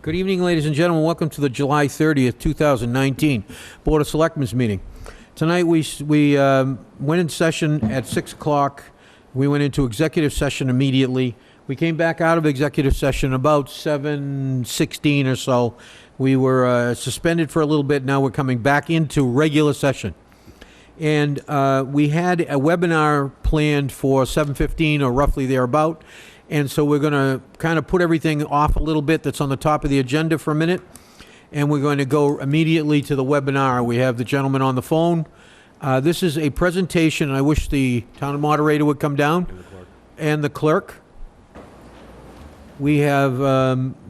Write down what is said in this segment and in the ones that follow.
Good evening, ladies and gentlemen. Welcome to the July 30th, 2019 Board of Selectmen's meeting. Tonight we went in session at 6 o'clock. We went into executive session immediately. We came back out of executive session about 7:16 or so. We were suspended for a little bit. Now we're coming back into regular session. And we had a webinar planned for 7:15 or roughly thereabout. And so we're going to kind of put everything off a little bit that's on the top of the agenda for a minute. And we're going to go immediately to the webinar. We have the gentleman on the phone. This is a presentation, and I wish the town moderator would come down. And the clerk. We have,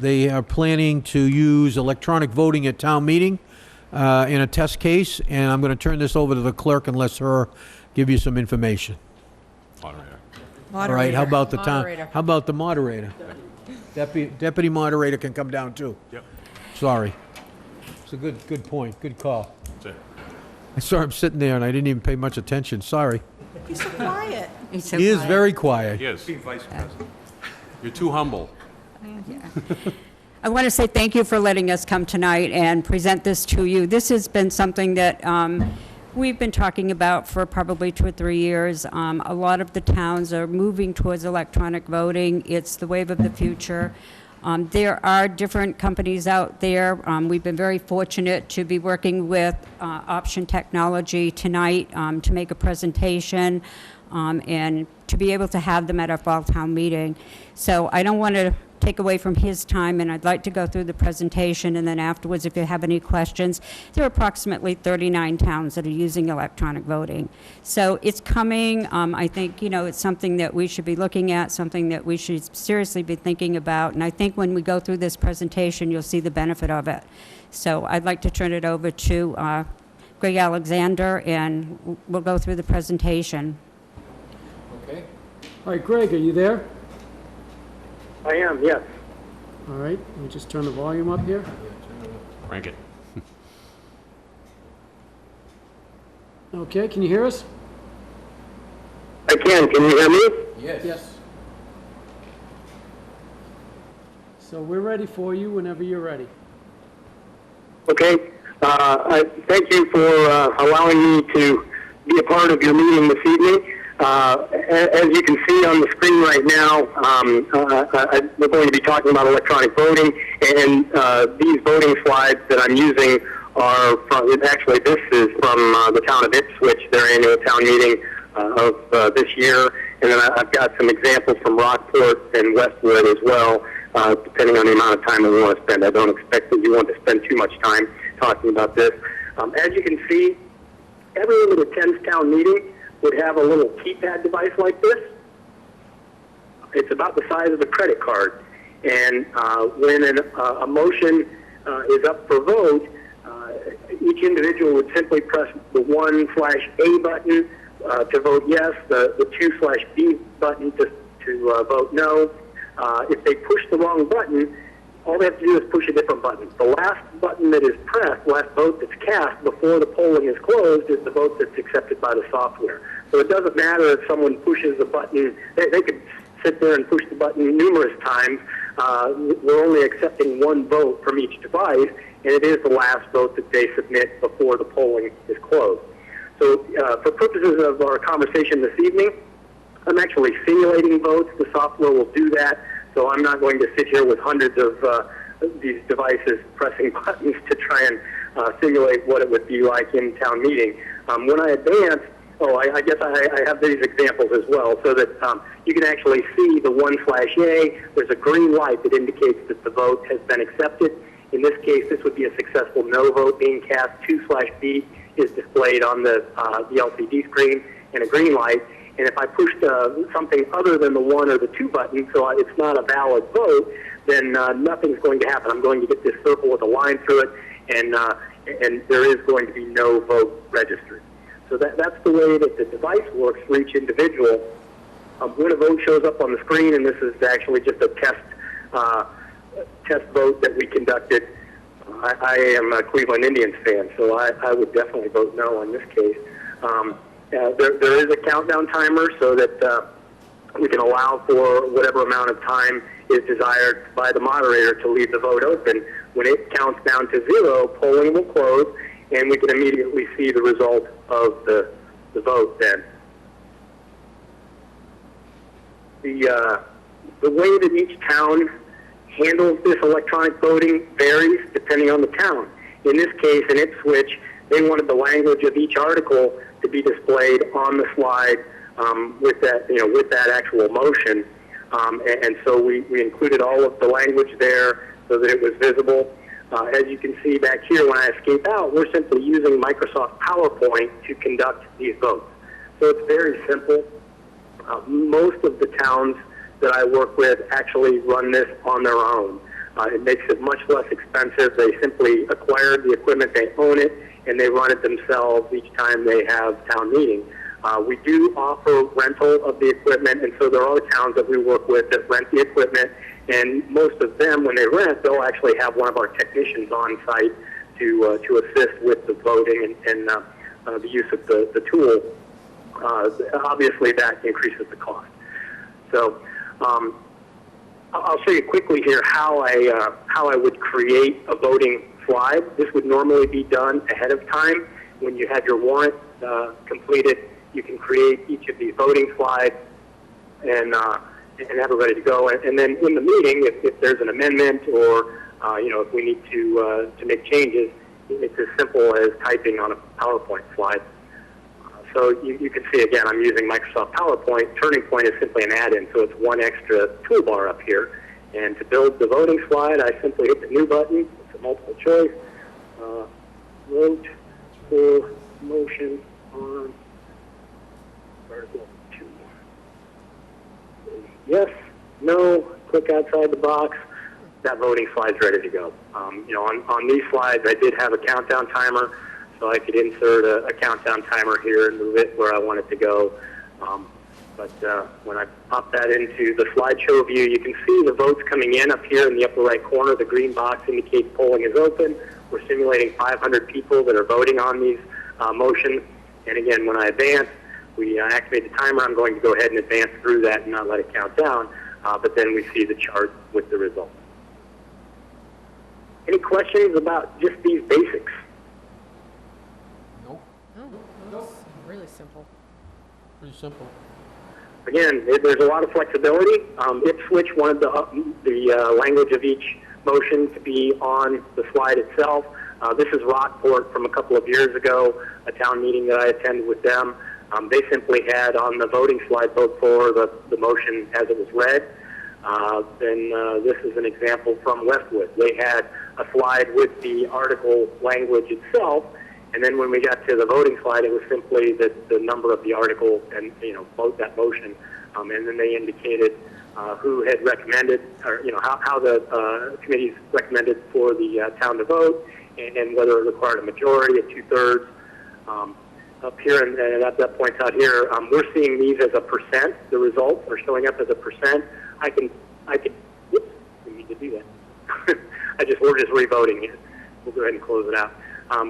they are planning to use electronic voting at town meeting in a test case. And I'm going to turn this over to the clerk and let her give you some information. All right, how about the town? How about the moderator? Deputy moderator can come down too. Yep. Sorry. It's a good point, good call. That's it. I saw him sitting there and I didn't even pay much attention, sorry. He's so quiet. He is very quiet. Yes. Vice President. You're too humble. I want to say thank you for letting us come tonight and present this to you. This has been something that we've been talking about for probably 2 or 3 years. A lot of the towns are moving towards electronic voting. It's the wave of the future. There are different companies out there. We've been very fortunate to be working with Option Technology tonight to make a presentation and to be able to have them at our fall town meeting. So I don't want to take away from his time, and I'd like to go through the presentation, and then afterwards, if you have any questions. There are approximately 39 towns that are using electronic voting. So it's coming. I think, it's something that we should be looking at, something that we should seriously be thinking about, and I think when we go through this presentation, you'll see the benefit of it. So I'd like to turn it over to Greg Alexander, and we'll go through the presentation. Okay. All right, Greg, are you there? I am, yes. All right, let me just turn the volume up here. Crank it. Okay, can you hear us? I can. Can you hear me? Yes. So we're ready for you whenever you're ready. Okay. I thank you for allowing me to be a part of your meeting this evening. As you can see on the screen right now, we're going to be talking about electronic voting, and these voting slides that I'm using are from, actually this is from the town of Ipswich, their annual town meeting of this year, and then I've got some examples from Rockport and Westwood as well, depending on the amount of time that we want to spend. I don't expect that you want to spend too much time talking about this. As you can see, everyone that attends town meeting would have a little keypad device like this. It's about the size of a credit card. And when a motion is up for vote, each individual would simply press the 1/A button to vote yes, the 2/B button to vote no. If they push the wrong button, all they have to do is push a different button. The last button that is pressed, last vote that's cast before the polling is closed, is the vote that's accepted by the software. So it doesn't matter if someone pushes a button. They could sit there and push the button numerous times. We're only accepting one vote from each device, and it is the last vote that they submit before the polling is closed. So for purposes of our conversation this evening, I'm actually simulating votes. The software will do that. So I'm not going to sit here with hundreds of these devices pressing buttons to try and simulate what it would be like in town meeting. When I advance, I guess I have these examples as well, so that you can actually see the 1/A. There's a green light that indicates that the vote has been accepted. In this case, this would be a successful no vote being cast. 2/B is displayed on the LCD screen, and a green light. And if I pushed something other than the 1 or the 2 button, so it's not a valid vote, then nothing's going to happen. I'm going to get this circle with a line through it, and there is going to be no vote registered. So that's the way that the device works for each individual. When a vote shows up on the screen, and this is actually just a test vote that we conducted, I am a Cleveland Indians fan, so I would definitely vote no in this case. There is a countdown timer so that we can allow for whatever amount of time is desired by the moderator to leave the vote open. When it counts down to 0, polling will close, and we can immediately see the result of the vote then. The way that each town handles this electronic voting varies depending on the town. In this case, in Ipswich, they wanted the language of each article to be displayed on the slide with that actual motion. And so we included all of the language there so that it was visible. As you can see back here, when I escape out, we're simply using Microsoft PowerPoint to conduct these votes. So it's very simple. Most of the towns that I work with actually run this on their own. It makes it much less expensive. They simply acquire the equipment, they own it, and they run it themselves each time they have town meeting. We do offer rental of the equipment, and so there are towns that we work with that rent the equipment, and most of them, when they rent, they'll actually have one of our technicians on site to assist with the voting and the use of the tool. Obviously, that increases the cost. So I'll show you quickly here how I would create a voting slide. This would normally be done ahead of time. When you have your warrant completed, you can create each of these voting slides and have it ready to go. And then in the meeting, if there's an amendment or if we need to make changes, it's as simple as typing on a PowerPoint slide. So you can see, again, I'm using Microsoft PowerPoint. Turning Point is simply an add-in, so it's one extra toolbar up here. And to build the voting slide, I simply hit the New button. It's a multiple choice. Vote for motion on Article 2. Yes, no, click outside the box. That voting slide's ready to go. On these slides, I did have a countdown timer, so I could insert a countdown timer here and move it where I want it to go. But when I pop that into the slideshow view, you can see the votes coming in up here in the upper right corner. The green box indicates polling is open. We're simulating 500 people that are voting on these motions. And again, when I advance, we activate the timer. I'm going to go ahead and advance through that and not let it count down. But then we see the chart with the results. Any questions about just these basics? Nope. No, really simple. Pretty simple. Again, there's a lot of flexibility. Ipswich wanted the language of each motion to be on the slide itself. This is Rockport from a couple of years ago, a town meeting that I attended with them. They simply had on the voting slide vote for the motion as it was read. Then this is an example from Westwood. They had a slide with the article language itself, and then when we got to the voting slide, it was simply the number of the article and vote that motion, and then they indicated who had recommended, or how the committees recommended for the town to vote, and whether it required a majority of 2/3. Up here, and that points out here, we're seeing these as a percent. The results are showing up as a percent. I could. Whoops, we need to do that. We're just revoting it. We'll go ahead and close it out.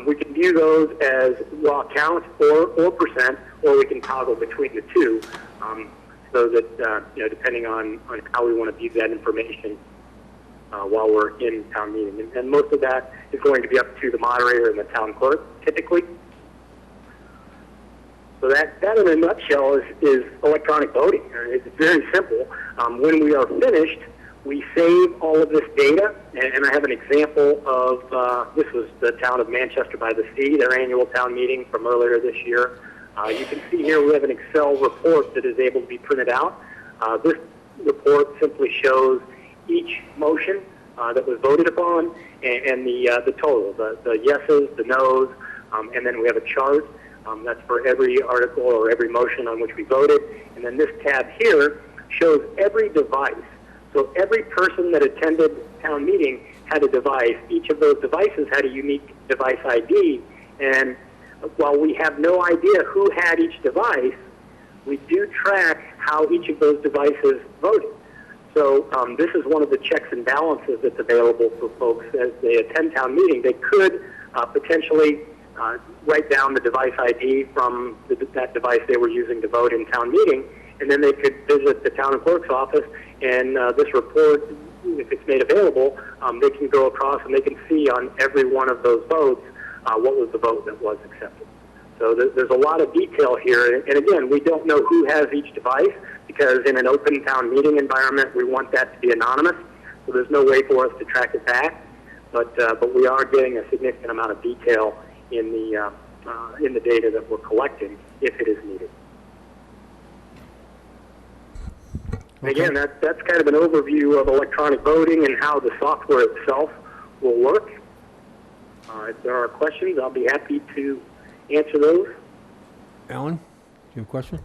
We can view those as raw count or percent, or we can toggle between the two, so that depending on how we want to view that information while we're in town meeting, and most of that is going to be up to the moderator and the town clerk, typically. So that in a nutshell is electronic voting. It's very simple. When we are finished, we save all of this data, and I have an example of, this was the town of Manchester by the Sea, their annual town meeting from earlier this year. You can see here we have an Excel report that is able to be printed out. This report simply shows each motion that was voted upon and the total, the yeses, the nos, and then we have a chart. That's for every article or every motion on which we voted. And then this tab here shows every device. So every person that attended town meeting had a device. Each of those devices had a unique device ID. And while we have no idea who had each device, we do track how each of those devices voted. So this is one of the checks and balances that's available for folks as they attend town meeting. They could potentially write down the device ID from that device they were using to vote in town meeting, and then they could visit the town clerk's office, and this report, if it's made available, they can go across and they can see on every one of those votes what was the vote that was accepted. So there's a lot of detail here, and again, we don't know who has each device, because in an open town meeting environment, we want that to be anonymous, so there's no way for us to track it back, but we are getting a significant amount of detail in the data that we're collecting, if it is needed. Again, that's kind of an overview of electronic voting and how the software itself will work. If there are questions, I'll be happy to answer those. Alan, do you have a question?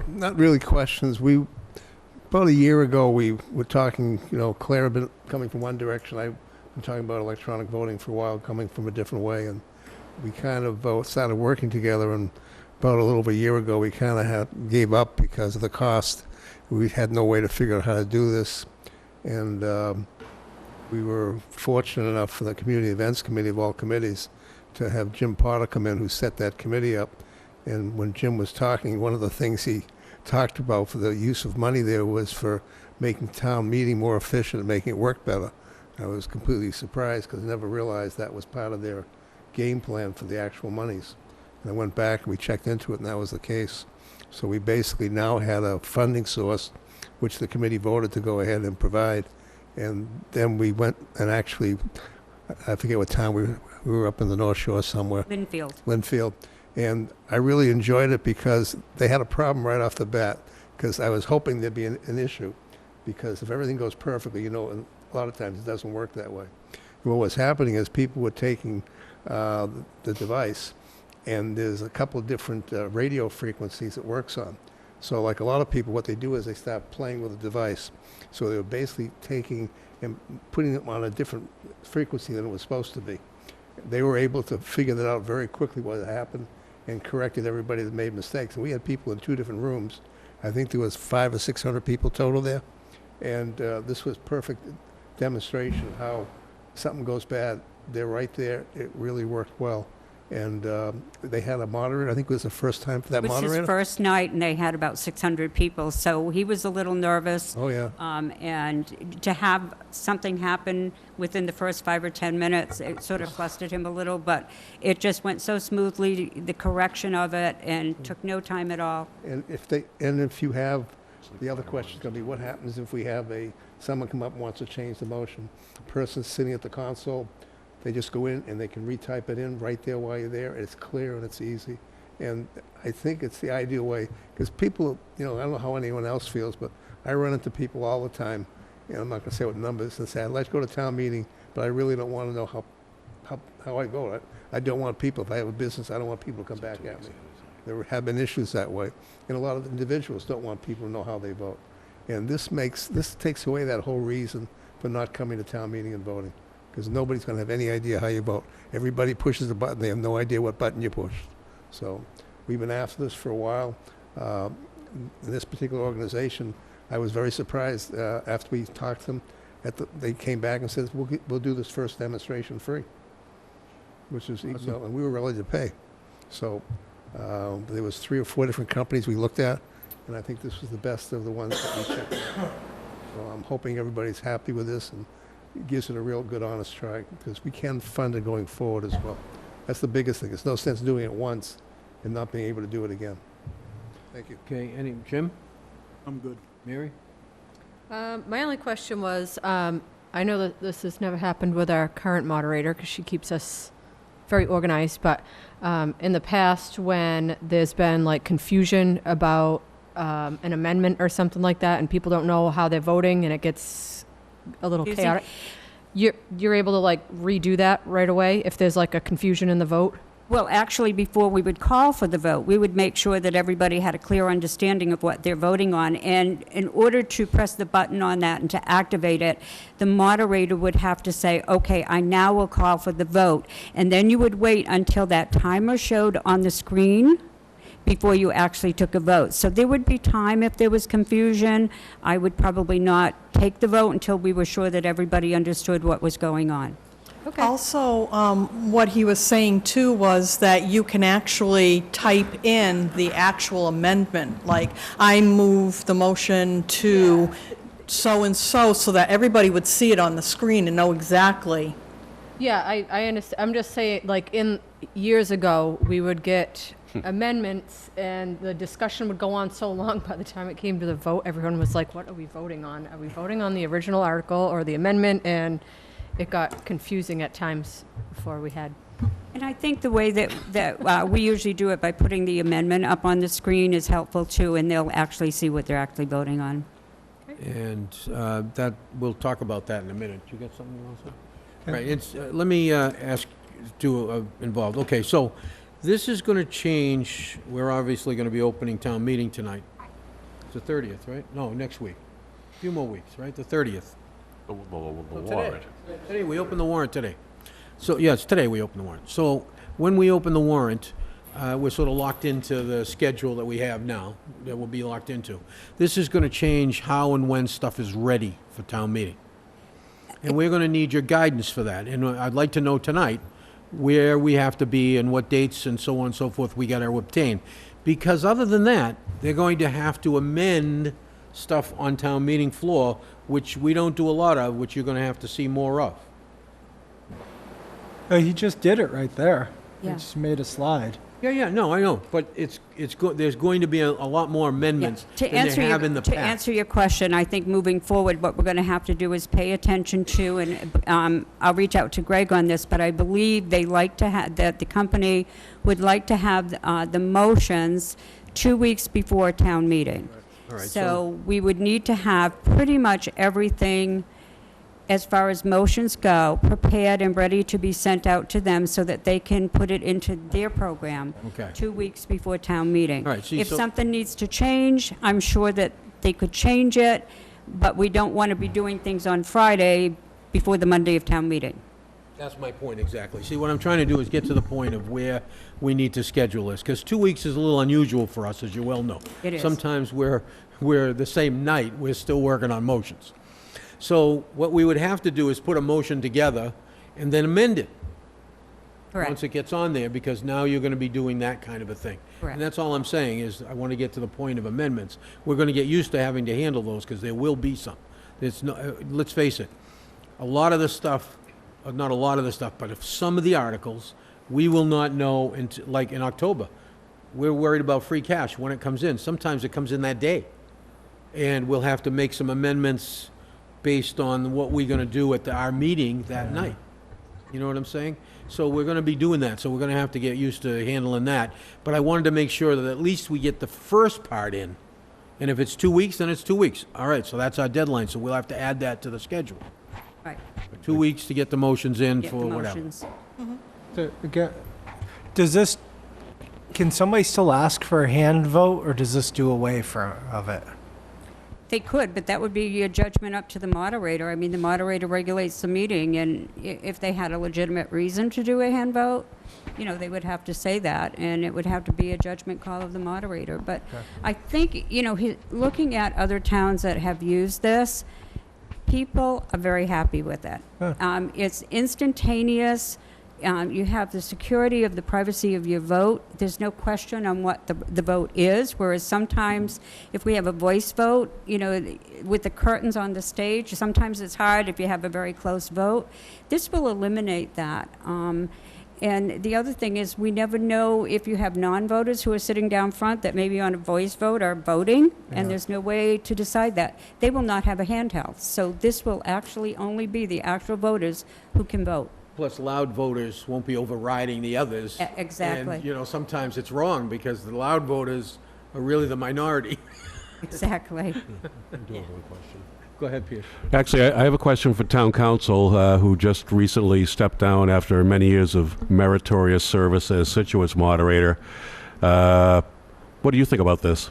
Not really questions. About a year ago, we were talking, Claire had been coming from one direction. I've been talking about electronic voting for a while, coming from a different way, and we kind of started working together, and about a little over a year ago, we kind of gave up because of the cost. We had no way to figure out how to do this, and we were fortunate enough for the Community Events Committee of all committees to have Jim Potter come in, who set that committee up. And when Jim was talking, one of the things he talked about for the use of money there was for making town meeting more efficient and making it work better. I was completely surprised because I never realized that was part of their game plan for the actual monies. And I went back and we checked into it, and that was the case. So we basically now had a funding source, which the committee voted to go ahead and provide. And then we went and actually, I forget what town we were up in the North Shore somewhere. Linfield. And I really enjoyed it because they had a problem right off the bat, because I was hoping there'd be an issue, because if everything goes perfectly, and a lot of times it doesn't work that way. And what was happening is people were taking the device, and there's a couple of different radio frequencies it works on. So like a lot of people, what they do is they start playing with the device. So they were basically taking and putting it on a different frequency than it was supposed to be. They were able to figure that out very quickly what had happened and corrected everybody that made mistakes. And we had people in 2 different rooms. I think there was 500 or 600 people total there. And this was perfect demonstration of how something goes bad. They're right there. It really worked well. And they had a moderator. I think it was the first time for that moderator. It was his first night, and they had about 600 people, so he was a little nervous. Oh, yeah. And to have something happen within the first 5 or 10 minutes, it sort of flustered him a little, but it just went so smoothly, the correction of it, and took no time at all. And if you have, the other question is going to be, what happens if we have someone come up and wants to change the motion? A person sitting at the console, they just go in and they can retype it in right there while you're there. It's clear and it's easy. And I think it's the ideal way, because people, I don't know how anyone else feels, but I run into people all the time, I'm not going to say what numbers, and say, I'd like to go to town meeting, but I really don't want to know how I vote. I don't want people, if I have a business, I don't want people to come back at me. There have been issues that way. And a lot of individuals don't want people to know how they vote. And this takes away that whole reason for not coming to town meeting and voting, because nobody's going to have any idea how you vote. Everybody pushes a button. They have no idea what button you pushed. So we've been after this for a while. In this particular organization, I was very surprised after we talked to them. They came back and said, we'll do this first demonstration free, which is, and we were ready to pay. So there was 3 or 4 different companies we looked at, and I think this was the best of the ones that we checked out. So I'm hoping everybody's happy with this, and it gives it a real good, honest try, because we can fund it going forward as well. That's the biggest thing. There's no sense doing it once and not being able to do it again. Thank you. Okay, Jim? I'm good. Mary? My only question was, I know that this has never happened with our current moderator because she keeps us very organized, but in the past when there's been like confusion about an amendment or something like that and people don't know how they're voting and it gets a little chaotic, you're able to like redo that right away if there's like a confusion in the vote? Well, actually, before we would call for the vote, we would make sure that everybody had a clear understanding of what they're voting on. And in order to press the button on that and to activate it, the moderator would have to say, okay, I now will call for the vote. And then you would wait until that timer showed on the screen before you actually took a vote. So there would be time if there was confusion. I would probably not take the vote until we were sure that everybody understood what was going on. Okay. Also, what he was saying too was that you can actually type in the actual amendment, like, I move the motion to so-and-so, so that everybody would see it on the screen and know exactly. Yeah, I understand. I'm just saying, like, in years ago, we would get amendments, and the discussion would go on so long, by the time it came to the vote, everyone was like, what are we voting on? Are we voting on the original article or the amendment? And it got confusing at times before we had. And I think the way that we usually do it by putting the amendment up on the screen is helpful too, and they'll actually see what they're actually voting on. And that, we'll talk about that in a minute. You got something you want to say? Right, it's, let me ask, involved. Okay, so this is going to change. We're obviously going to be opening town meeting tonight. It's the 30th, right? No, next week. A few more weeks, right? The 30th. The Today. warrant. Today, we open the warrant today. So, yes, today we open the warrant. So, when we open the warrant, we're sort of locked into the schedule that we have now, that we'll be locked into. This is going to change how and when stuff is ready for town meeting. And we're going to need your guidance for that. And I'd like to know tonight where we have to be and what dates and so on and so forth we got to obtain. Because other than that, they're going to have to amend stuff on town meeting floor, which we don't do a lot of, which you're going to have to see more of. He just did it right there. Yeah. He just made a slide. Yeah, no, I know, but there's going to be a lot more amendments To than answer there have in the to past. answer your question, I think moving forward, what we're going to have to do is pay attention to, and I'll reach out to Greg on this, but I believe they like to have, that the company would like to have the motions 2 weeks before town meeting. All right, So we would need to have pretty much everything, as far as motions go, prepared and ready to be sent out to them so that they can put it into their program Okay. 2 weeks before town meeting. All right, see, If so- something needs to change, I'm sure that they could change it, but we don't want to be doing things on Friday before the Monday of town meeting. That's my point, exactly. See, what I'm trying to do is get to the point of where we need to schedule this, because 2 weeks is a little unusual for us, as you well know. It is. Sometimes we're the same night, we're still working on motions. So what we would have to do is put a motion together and then amend it once Correct. it gets on there, because now you're going to be doing that kind of a thing. Correct. And that's all I'm saying, is I want to get to the point of amendments. We're going to get used to having to handle those, because there will be some. There's no, let's face it, a lot of the stuff, not a lot of the stuff, but if some of the articles, we will not know until, like in October. We're worried about free cash when it comes in. Sometimes it comes in that day. And we'll have to make some amendments based on what we're going to do at our meeting that night. You know what I'm saying? So we're going to be doing that, so we're going to have to get used to handling that. But I wanted to make sure that at least we get the first part in. And if it's 2 weeks, then it's 2 weeks. All right, so that's our deadline, so we'll have to add that to the schedule. Right. 2 weeks to get the motions in Get for the whatever. motions. Does this, can somebody still ask for a hand vote, or does this do away of it? They could, but that would be your judgment up to the moderator. I mean, the moderator regulates the meeting, and if they had a legitimate reason to do a hand vote, you know, they would have to say that, and it would have to be a judgment call of the moderator. But I think, you know, looking at other towns that have used this, people are very happy with it. It's instantaneous. You have the security of the privacy of your vote. There's no question on what the vote is, whereas sometimes if we have a voice vote, you know, with the curtains on the stage, sometimes it's hard if you have a very close vote. This will eliminate that. And the other thing is, we never know if you have non-voters who are sitting down front that maybe on a voice vote are voting, and there's no way to decide that. They will not have a handheld. So this will actually only be the actual voters who can vote. Plus, loud voters won't be overriding the others. Exactly. And, you know, sometimes it's wrong, because the loud voters are really the minority. Exactly. Go ahead, Peter. Actually, I have a question for town council, who just recently stepped down after many years of meritorious service as Situate's moderator. What do you think about this?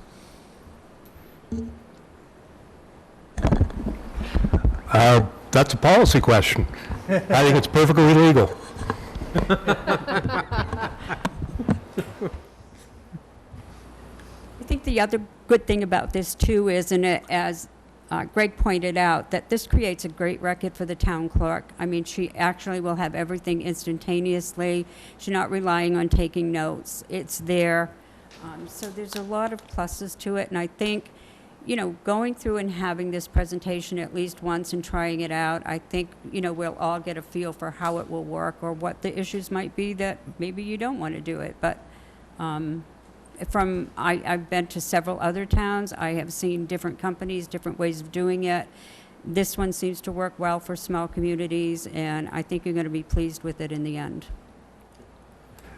That's a policy question. I think it's perfectly legal. I think the other good thing about this too is, and as Greg pointed out that this creates a great record for the town clerk. I mean, she actually will have everything instantaneously. She's not relying on taking notes. It's there. So there's a lot of pluses to it, and I think, you know, going through and having this presentation at least once and trying it out, I think, you know, we'll all get a feel for how it will work or what the issues might be that maybe you don't want to do it. But I've been to several other towns. I have seen different companies, different ways of doing it. This one seems to work well for small communities, and I think you're going to be pleased with it in the end.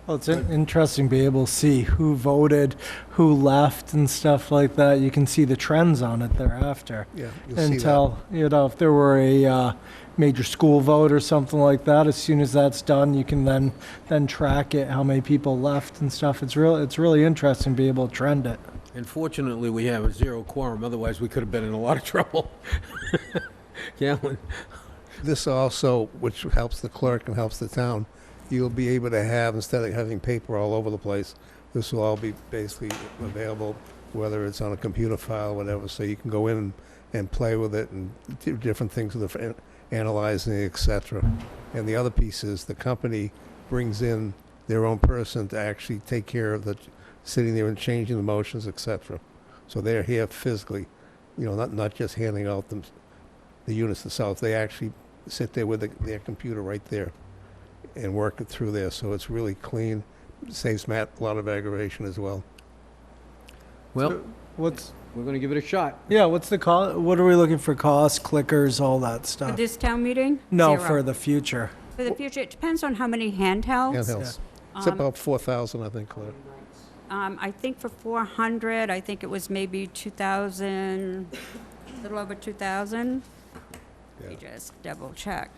Well, it's interesting to be able to see who voted, who left, and stuff like that. You can see the trends on it thereafter. Yeah, you'll And see that. tell, you know, if there were a major school vote or something like that, as soon as that's done, you can then track it, how many people left and stuff. It's really interesting to be able to trend it. Unfortunately, we have a 0 quorum, otherwise we could have been in a lot of trouble. Yeah, This also, which helps the clerk and helps the town, you'll be able to have, instead of having paper all over the place, this will all be basically available, whether it's on a computer file, whatever, so you can go in and play with it and do different things with it, analyzing it, et cetera. And the other piece is the company brings in their own person to actually take care of the sitting there and changing the motions, et cetera. So they're here physically, you know, not just handing out the units themselves. They actually sit there with their computer right there and work it through there. So it's really clean. Saves Matt a lot of aggravation as well. well, We're going to give it a shot. what's the cost? What are we looking for? Costs, clickers, all that For stuff? this town meeting? No, 0. for the future. For the future, it depends on how many handhelds. Handhelds. It's Um, about 4,000, I think, Claire. I think for 400, I think it was maybe 2,000, a little over 2,000. Let me Yeah. just double check.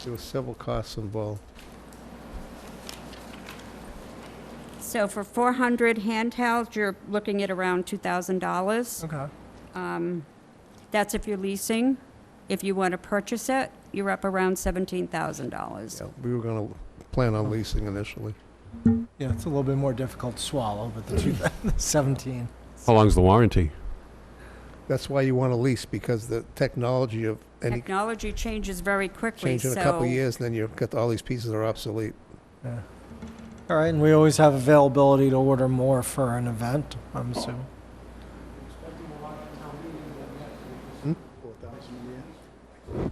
There were several costs involved. So for 400 handhelds, you're looking at around $2,000. Okay. That's if you're leasing. If you want to purchase it, you're up around $17,000. Yeah, we were going to plan on leasing initially. Yeah, it's a little bit more difficult to swallow, but the 2017. How long's the warranty? That's why you want to lease, because the technology of any Technology changes very quickly, change in a couple of years, then you've got all these pieces are obsolete. Yeah. All right, and we always have availability to order more for an event, I'm assuming.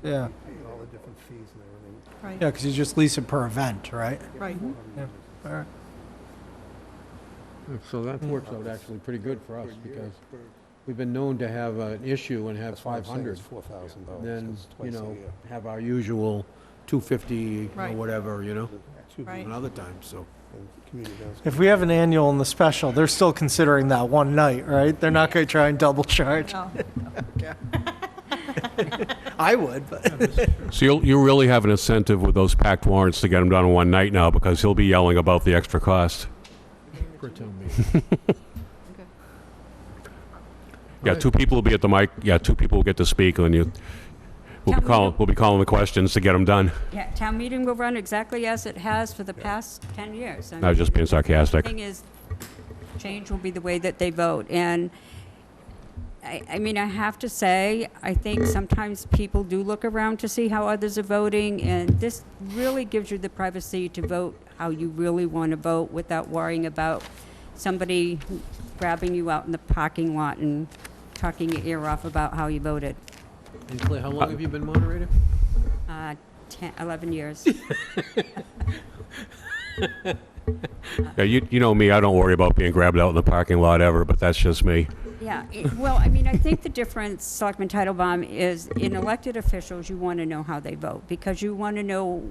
Yeah, All the different fees and everything. Right, yeah, because you just lease it per event, right? right. All right. So that works out actually pretty good for us, because we've been known to have an issue and have That's why I'm saying 500. it's $4,000. Then, It's you twice a know, year. have our usual 250 or Right. whatever, you know, Right. another time, so. And community events. If we have an annual and the special, they're still considering that one night, right? They're not going to try and double charge. No. I would, but. So you really have an incentive with those packed warrants to get them done in one night now, because he'll be yelling about the extra cost. Per town meeting. Yeah, 2 people will be at the mic, 2 people will get to speak, and we'll be calling the questions to get them done. Yeah, town meeting will run exactly as it has for the past 10 years. I was just being sarcastic. The thing is, change will be the way that they vote. And I mean, I have to say, I think sometimes people do look around to see how others are voting, and this really gives you the privacy to vote how you really want to vote without worrying about somebody grabbing you out in the parking lot and talking your ear off about how you voted. And Claire, how long have you been moderator? 11 years. Yeah, you know me, I don't worry about being grabbed out in the parking lot ever, but that's just me. Yeah, well, I mean, I think the difference, Selectman Titlebaum, is in elected officials, you want to know how they vote, because you want to know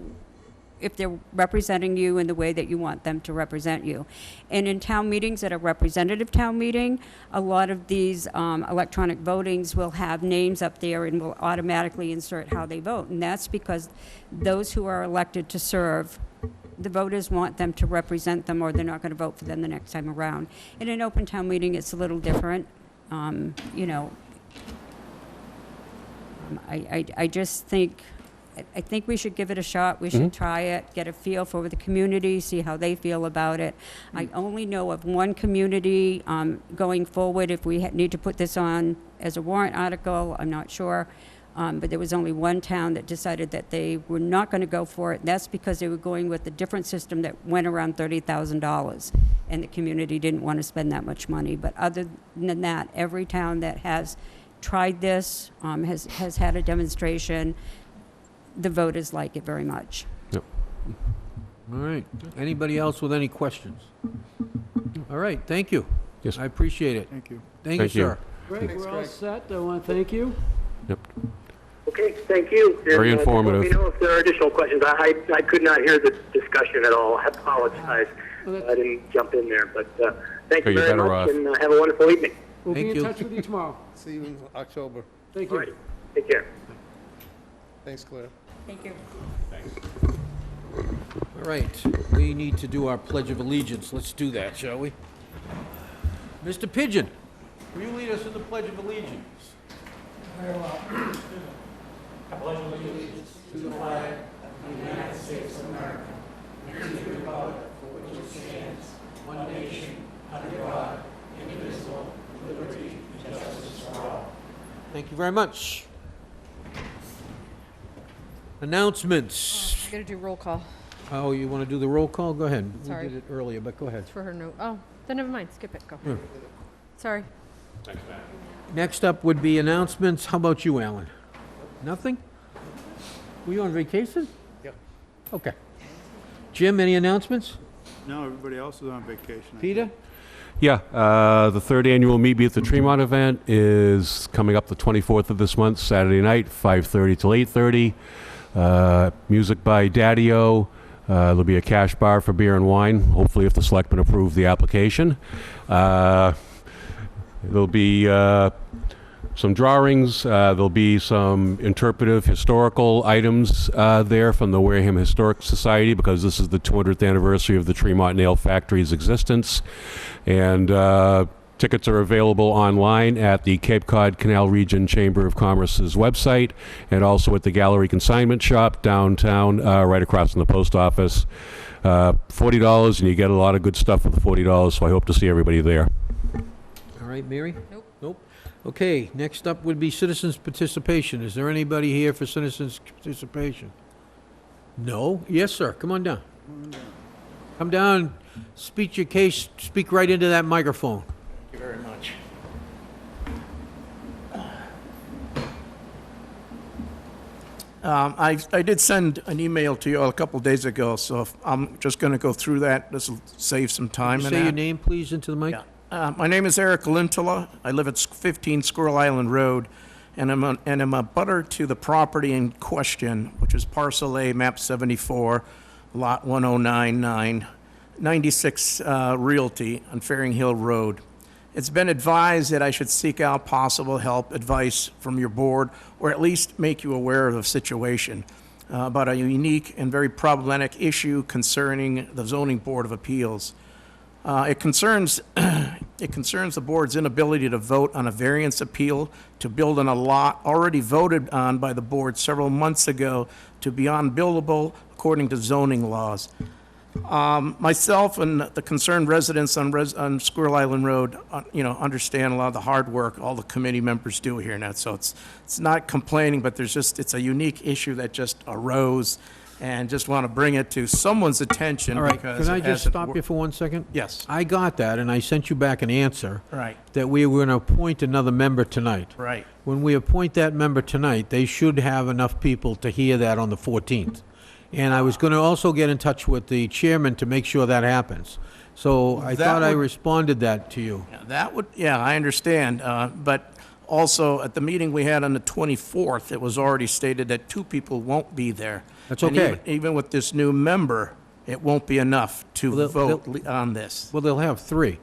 if they're representing you in the way that you want them to represent you. And in town meetings, at a representative town meeting, a lot of these electronic votings will have names up there and will automatically insert how they vote. And that's because those who are elected to serve, the voters want them to represent them, or they're not going to vote for them the next time around. In an open town meeting, it's a little different. You know, I just think I think we should give it a shot. We should try it, get a feel for the community, see how they feel about it. I only know of one community going forward. If we need to put this on as a warrant article, I'm not sure. But there was only one town that decided that they were not going to go for it. And that's because they were going with a different system that went around $30,000. And the community didn't want to spend that much money. But other than that, every town that has tried this, has had a demonstration. The voters like it very much. Yep. All right. Anybody else with any questions? All right, thank you. Yes. I appreciate it. Thank you. Thank you, Thank you. sir. Greg, we're all set. I want to thank you. Yep. Okay, thank you. Very And, informative. Let me know if there are additional questions. I could not hear the discussion at all. I apologize. I didn't jump in there, but thank you You're very better much, off. and have a wonderful evening. We'll Thank be in you. touch with you tomorrow. See you in October. Thank All you. right, take care. Thanks, Claire. Thank you. All right, we need to do our Pledge of Allegiance. Let's do that, shall we? Mr. Pigeon, will you lead us in the Pledge of Allegiance? Thank you very much. Announcements. I gotta do roll call. Oh, you want to do the roll call? Go ahead. Sorry. We did it earlier, but go ahead. It's for her note. Oh, then never mind, skip it, go. Yeah. Sorry. Next up would be announcements. How about you, Alan? Nothing? Were you on vacation? Yep. Okay. Jim, any announcements? No, everybody else is on vacation. Peter? Yeah, the third annual Meet Me at the Tremont event is coming up the 24th of this month, Saturday night, 5:30 till 8:30. Music by Daddy-O. There'll be a cash bar for beer and wine, hopefully if the selectmen approve the application. There'll be some drawings. There'll be some interpretive historical items there from the Wareham Historic Society, because this is the 200th anniversary of the Tremont Nail Factory's existence. And tickets are available online at the Cape Cod Canal Region Chamber of Commerce's website, and also at the Gallery Consignment Shop downtown, right across from the post office. $40, and you get a lot of good stuff for the $40, so I hope to see everybody there. All right, Mary? Nope. Nope. Okay, next up would be citizens' participation. Is there anybody here for citizens' participation? No? Yes, sir. Come on down. Come down, speak your case, speak right into that microphone. Thank you very much. I did send an email to you all a couple days ago, so I'm just going to go through that. This will save some time. Say and your that. name, please, into the mic. Yeah. My name is Eric Lintola. I live at 15 Squirrel Island Road, and I'm a butter to the property in question, which is Parcel A, Map 74, Lot 1099, 96 Realty on Fairing Hill Road. It's been advised that I should seek out possible help, advice from your board, or at least make you aware of the situation about a unique and very problematic issue concerning the Zoning Board of Appeals. It concerns the board's inability to vote on a variance appeal to build on a lot already voted on by the board several months ago to be unbuildable according to zoning laws. Myself and the concerned residents on Squirrel Island Road, understand a lot of the hard work all the committee members do here now. So it's not complaining, but it's a unique issue that just arose, and just want to bring it to someone's attention. All right, because can I it just hasn't stop you for 1 second? Yes. I got that, and I sent you back an answer Right, that we were going to appoint another member tonight. right. When we appoint that member tonight, they should have enough people to hear that on the 14th. And I was going to also get in touch with the chairman to make sure that happens. So I That thought I would- responded that to you. I understand. But also, at the meeting we had on the 24th, it was already stated that 2 people won't be there. That's And okay. even with this new member, it won't be enough to Well, they'll- vote on this. Well, they'll have 3.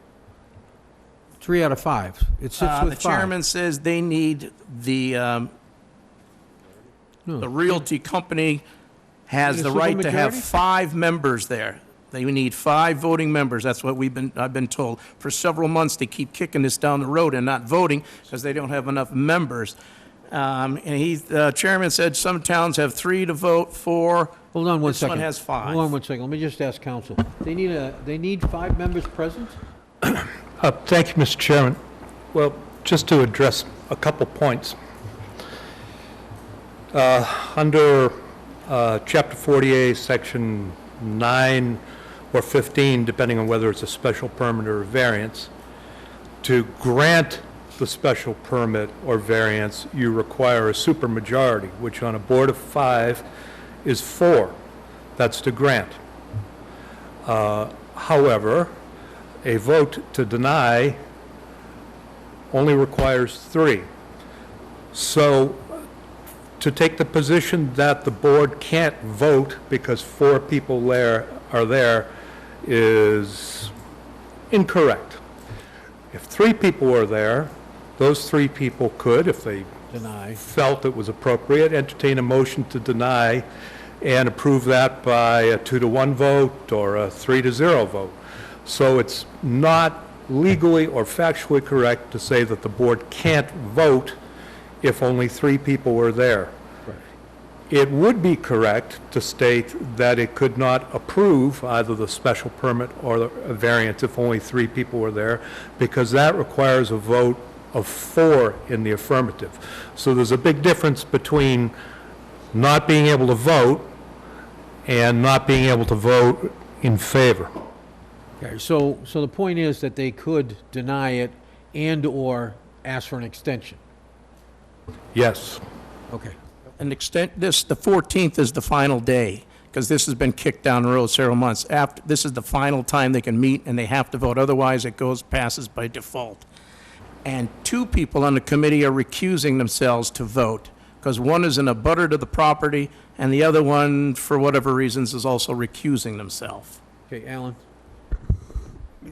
3 out of 5. It sits The with 5. chairman says they need the realty company has Need a the right to have supermajority? 5 members there. They need 5 voting members. That's what I've been told. For several months, they keep kicking this down the road and not voting because they don't have enough members. And the chairman said some towns have 3 to vote for. Hold on one This second. one has 5. Hold on one second. Let me just ask council. They need 5 members present? Thank you, Mr. Chairman. Well, just to address a couple points. Under Chapter 48, Section 9 or 15, depending on whether it's a special permit or a variance, to grant the special permit or variance, you require a supermajority, which on a board of 5 is 4. That's to grant. However, a vote to deny only requires 3. So to take the position that the board can't vote because 4 people there are there is incorrect. If 3 people were there, those 3 people could, if they Deny. felt it was appropriate, entertain a motion to deny and approve that by a 2-to-1 vote or a 3-to-0 vote. So it's not legally or factually correct to say that the board can't vote if only 3 people were there. It would be correct to state that it could not approve either the special permit or the variance if only 3 people were there, because that requires a vote of 4 in the affirmative. So there's a big difference between not being able to vote and not being able to vote in favor. Okay, so the point is that they could deny it and/or ask for an extension. Yes. Okay. The 14th is the final day, because this has been kicked down the road several months. This is the final time they can meet, and they have to vote. Otherwise, it passes by default. And 2 people on the committee are recusing themselves to vote, because one is in a butter to the property, and the other one, for whatever reasons, is also recusing themselves. Okay, Alan?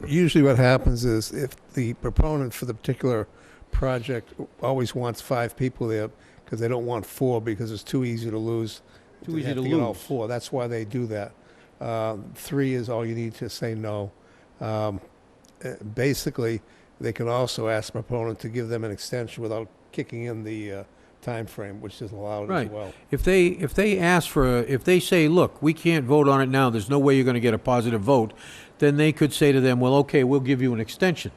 Usually what happens is if the proponent for the particular project always wants 5 people there, because they don't want 4 because it's too easy to lose. Too They easy have to get all lose. 4. That's why they do that. 3 is all you need to say no. Basically, they can also ask the proponent to give them an extension without kicking in the time frame, which is allowed as Right. well. If they say, look, we can't vote on it now, there's no way you're going to get a positive vote, then they could say to them, well, okay, we'll give you an extension.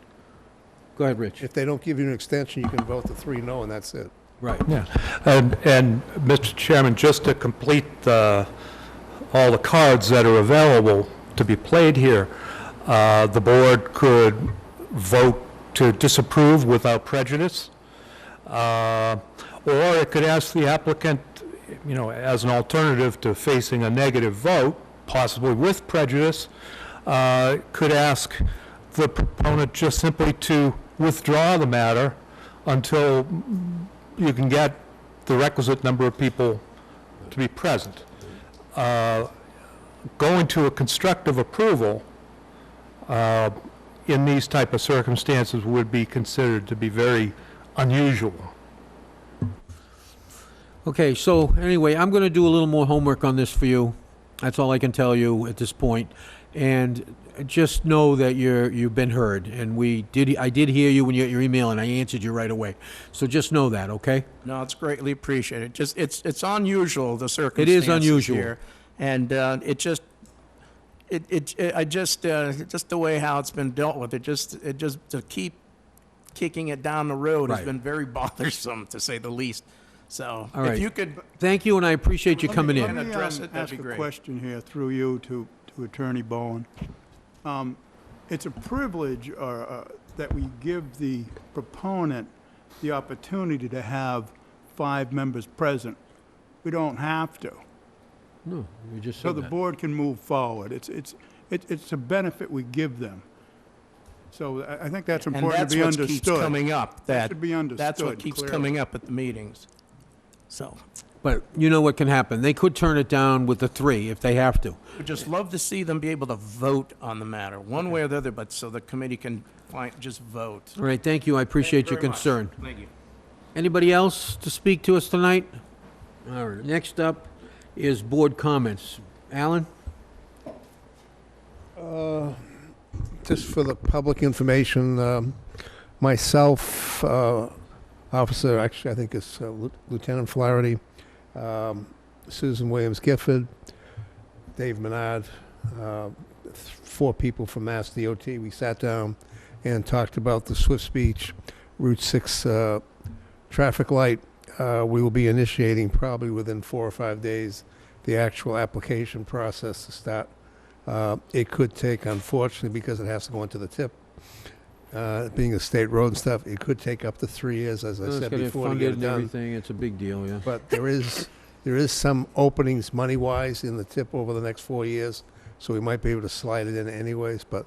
Go ahead, Rich. If they don't give you an extension, you can vote the 3 no, and that's it. Right. Yeah. And Mr. Chairman, just to complete all the cards that are available to be played here, the board could vote to disapprove without prejudice, or it could ask the applicant, as an alternative to facing a negative vote, possibly with prejudice, could ask the proponent just simply to withdraw the matter until you can get the requisite number of people to be present. Going to a constructive approval in these type of circumstances would be considered to be very unusual. Okay, so anyway, I'm going to do a little more homework on this for you. That's all I can tell you at this point. And just know that you've been heard, and I did hear you when you got your email, and I answered you right away. So just know that, okay? No, it's greatly appreciated. Just it's unusual, the circumstances unusual. here, and just the way how it's been dealt with. It just to keep kicking it down the road has Right. been very bothersome, to say the least. So All right. if you could Thank you, and I appreciate you coming Let in. me address it, that'd ask be a great. question here through you to Attorney Bowen. It's a privilege that we give the proponent the opportunity to have 5 members present. We don't have to. No, we just So said the that. board can move forward. It's a benefit we give them. So I think that's and important that's to be what understood. keeps coming up. That should be understood. That's what keeps clearly. coming up at the meetings. So But you know what can happen. They could turn it down with the 3 if they have to. we'd just love to see them be able to vote on the matter, one way or the other, but so the committee can just vote. All right, thank you. I appreciate your Very much. concern. Thank you. Anybody else to speak to us tonight? All right, next up is board comments. Alan? Just for the public information, myself, officer, actually, I think it's Lieutenant Flaherty, Susan Williams Gifford, Dave Menard, 4 people from Mass DOT. We sat down and talked about the Swift Beach Route 6 traffic light. We will be initiating probably within 4 or 5 days the actual application process to start. It could take, unfortunately, because it has to go into the tip, being a state road and stuff, it could take up to 3 years, as I It's said got it before, to funded get it and done. everything. It's a big deal, yeah. But there is some openings money-wise in the tip over the next 4 years, so we might be able to slide it in anyways. But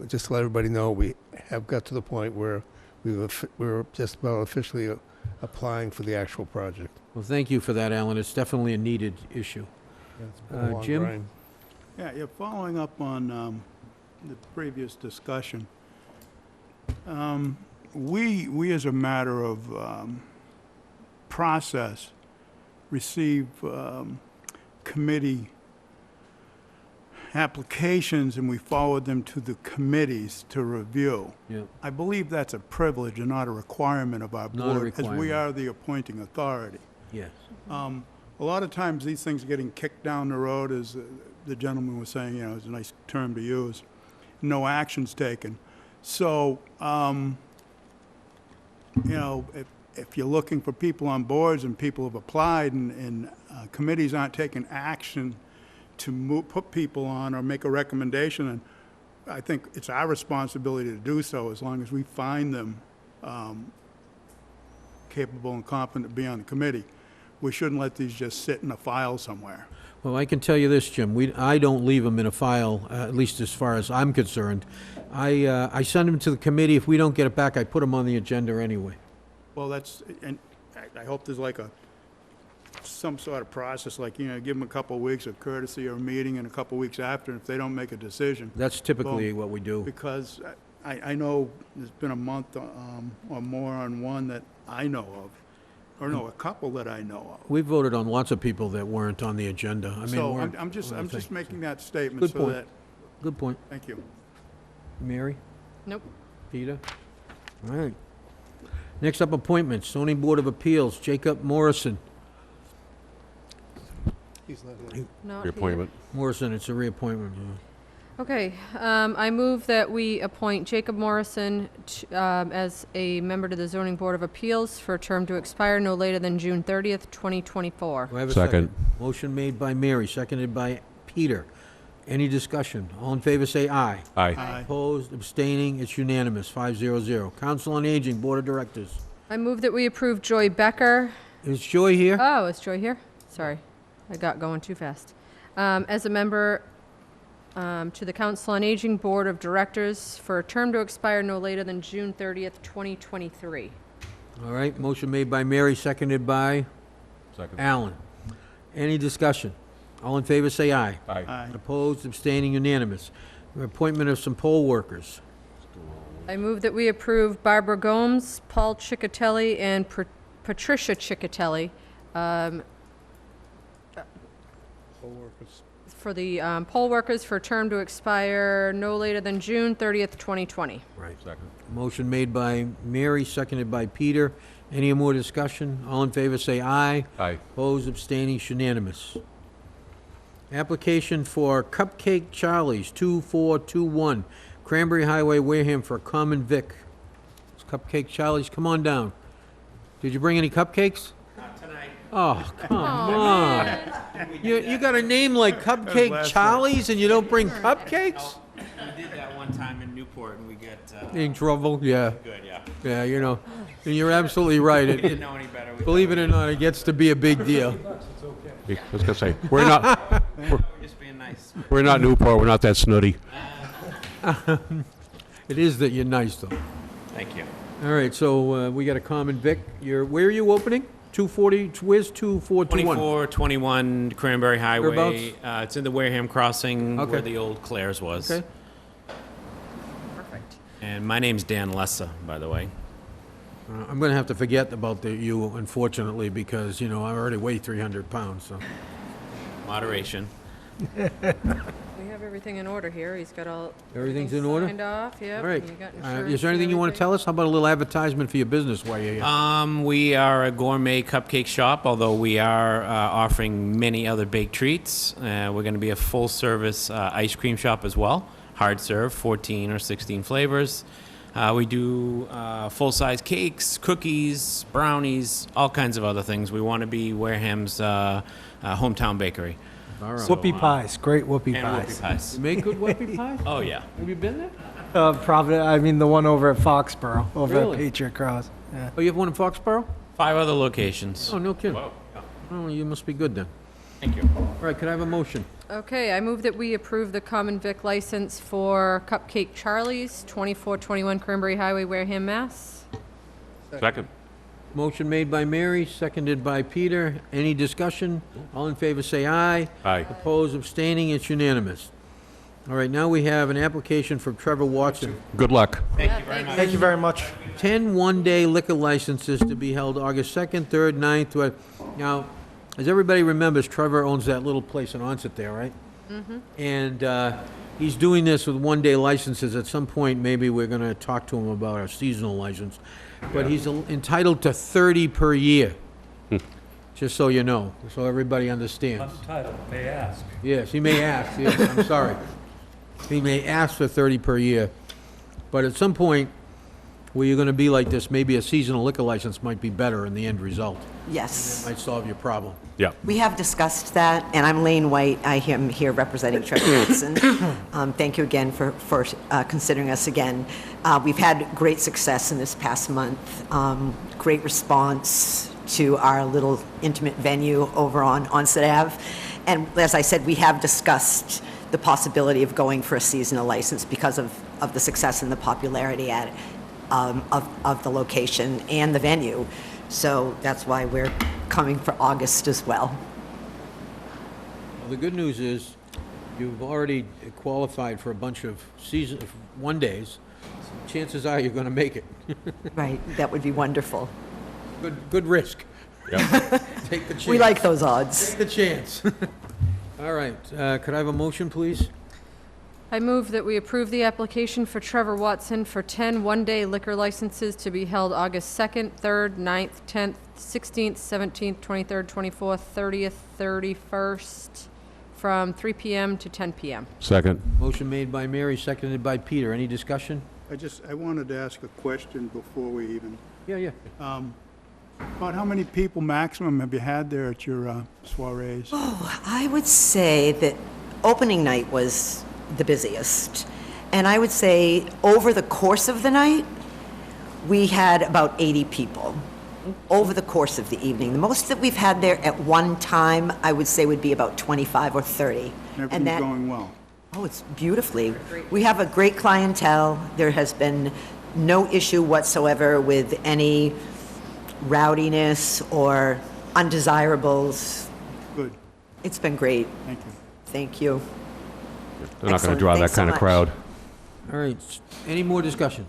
just to let everybody know, we have got to the point where we're just about officially applying for the actual project. Well, thank you for that, Alan. It's definitely a needed issue. It's been a long Jim? grind. Yeah, following up on the previous discussion, we as a matter of process receive committee applications and we forward them to the committees to review. Yeah. I believe that's a privilege and not a requirement of our Not a board, as we requirement. are the appointing authority. Yes. A lot of times, these things are getting kicked down the road, as the gentleman was saying, you know, it's a nice term to use. No action's taken. So, you know, if you're looking for people on boards and people have applied and committees aren't taking action to put people on or make a recommendation, and I think it's our responsibility to do so as long as we find them capable and competent to be on the committee. We shouldn't let these just sit in a file somewhere. Well, I can tell you this, Jim. I don't leave them in a file, at least as far as I'm concerned. I send them to the committee. If we don't get it back, I put them on the agenda anyway. Well, and I hope there's like some sort of process, like, you know, give them a couple of weeks of courtesy or a meeting and a couple of weeks after, and if they don't make a decision. That's typically what we do. Because I know there's been a month or more on one that I know of, or no, a couple that I know of. We voted on lots of people that weren't on the agenda. I mean, So weren't- I'm just making that statement Good so point. that, Good point. thank you. Mary? Nope. Peter? All right. Next up, appointments. Zoning Board of Appeals, Jacob Morrison. He's not here. Not here. Reappointment. Morrison, it's a reappointment. Yeah. Okay, I move that we appoint Jacob Morrison as a member to the Zoning Board of Appeals for a term to expire no later than June 30th, 2024. Do I have a Second. Motion made by Mary, seconded by Peter. Any discussion? All in favor, say aye. Aye. Aye. Opposed, abstaining, it's unanimous, 500. Council on Aging, Board of Directors. I move that we approve Joy Becker. Is Joy here? Oh, is Joy here? Sorry, I got going too fast. As a member to the Council on Aging Board of Directors for a term to expire no later than June 30th, 2023. All right, motion made by Mary, seconded by Second. Alan. Any discussion? All in favor, say aye. Aye. Aye. Opposed, abstaining, unanimous. Appointment of some poll workers. I move that we approve Barbara Gomes, Paul Ciccatelli, and Patricia Ciccatelli for the poll workers for a term to expire no later than June 30th, 2020. Right. Second. Motion made by Mary, seconded by Peter. Any more discussion? All in favor, say aye. Aye. Opposed, abstaining, unanimous. Application for Cupcake Charlie's, 2421 Cranberry Highway, Wareham, for a common vic. It's Cupcake Charlie's, come on down. Did you bring any cupcakes? Not tonight. Oh, come on. You got a name like Cupcake last night. Charlie's and you don't bring cupcakes? We did that one time in Newport and we got In trouble? Yeah. good, yeah. Yeah, you know, and you're absolutely right. We didn't know any better. We Believe it or not, it gets to be a big deal. I was gonna say, we're not, were just being nice. we're not Newport, we're not that snooty. It is that you're nice, though. Thank you. All right, so we got a common vic. Where are you opening? 240, where's 2421? 2421 Cranberry Highway. Whereabouts? It's in the Wareham crossing Okay. where the old Claire's was. Okay. Perfect. And my name's Dan Lessa, by the way. I'm going to have to forget about you, unfortunately, because, you know, I already weigh 300 pounds, so. Moderation. We have everything in order here. He's got all. Everything's in order? Signed off, yep. All right. and you got Is insurance there and anything you want to everything. tell us? How about a little advertisement for your business while you're here? We are a gourmet cupcake shop, although we are offering many other baked treats. We're going to be a full-service ice cream shop as well, hard serve, 14 or 16 flavors. We do full-size cakes, cookies, brownies, all kinds of other things. We want to be Wareham's hometown bakery. All right. Whoopie pies, great whoopie And pies. whoopie pies. You make good whoopie pies? Oh, yeah. Have you been there? I mean, the one over at Foxborough, over Really? at Patriot Cross. Yeah. Oh, you have one in Foxborough? 5 other locations. Oh, no kidding. Whoa. Oh, you must be good then. Thank you. All right, could I have a motion? Okay, I move that we approve the common vic license for Cupcake Charlie's, 2421 Cranberry Highway, Wareham, Mass. Second. Motion made by Mary, seconded by Peter. Any discussion? All in favor, say aye. Aye. Opposed, abstaining, it's unanimous. All right, now we have an application from Trevor Watson. Good luck. Thank you very much. Thank you very much. 10 one-day liquor licenses to be held August 2nd, 3rd, 9th. Now, as everybody remembers, Trevor owns that little place in Onset there, right? Mm-hmm. And he's doing this with one-day licenses. At some point, maybe we're going to talk to him about our seasonal license. But he's entitled to 30 per year, just so you know, so everybody understands. Untitled, may ask. Yes, he may ask, yes, I'm sorry. He may ask for 30 per year. But at some point, where you're going to be like this, maybe a seasonal liquor license might be better in the end result. Yes, Might solve your problem. Yeah. we have discussed that, and I'm Lane White. I am here representing Trevor Watson. Thank you again for considering us again. We've had great success in this past month, great response to our little intimate venue over on Onset Ave. And as I said, we have discussed the possibility of going for a seasonal license because of the success and the popularity of the location and the venue. So that's why we're coming for August as well. Well, the good news is, you've already qualified for a bunch of one-days. Chances are you're going to make it. Right, that would be wonderful. Good risk. Take the chance. We like those odds. Take the chance. All right, could I have a motion, please? I move that we approve the application for Trevor Watson for 10 one-day liquor licenses to be held August 2nd, 3rd, 9th, 10th, 16th, 17th, 23rd, 24th, 30th, 31st, from 3 p.m. to 10 p.m. Second. Motion made by Mary, seconded by Peter. Any discussion? I wanted to ask a question before we even, Yeah. about how many people maximum have you had there at your soirees? I would say that opening night was the busiest. And I would say over the course of the night, we had about 80 people over the course of the evening. The most that we've had there at one time, I would say, would be about 25 or 30. Everything's going well. Oh, it's beautifully. We have a great clientele. There has been no issue whatsoever with any rowdiness or undesirables. Good, It's been great. thank you. Thank you. They're not going Excellent. to draw that Thanks so kind of much. crowd. All right, any more discussion?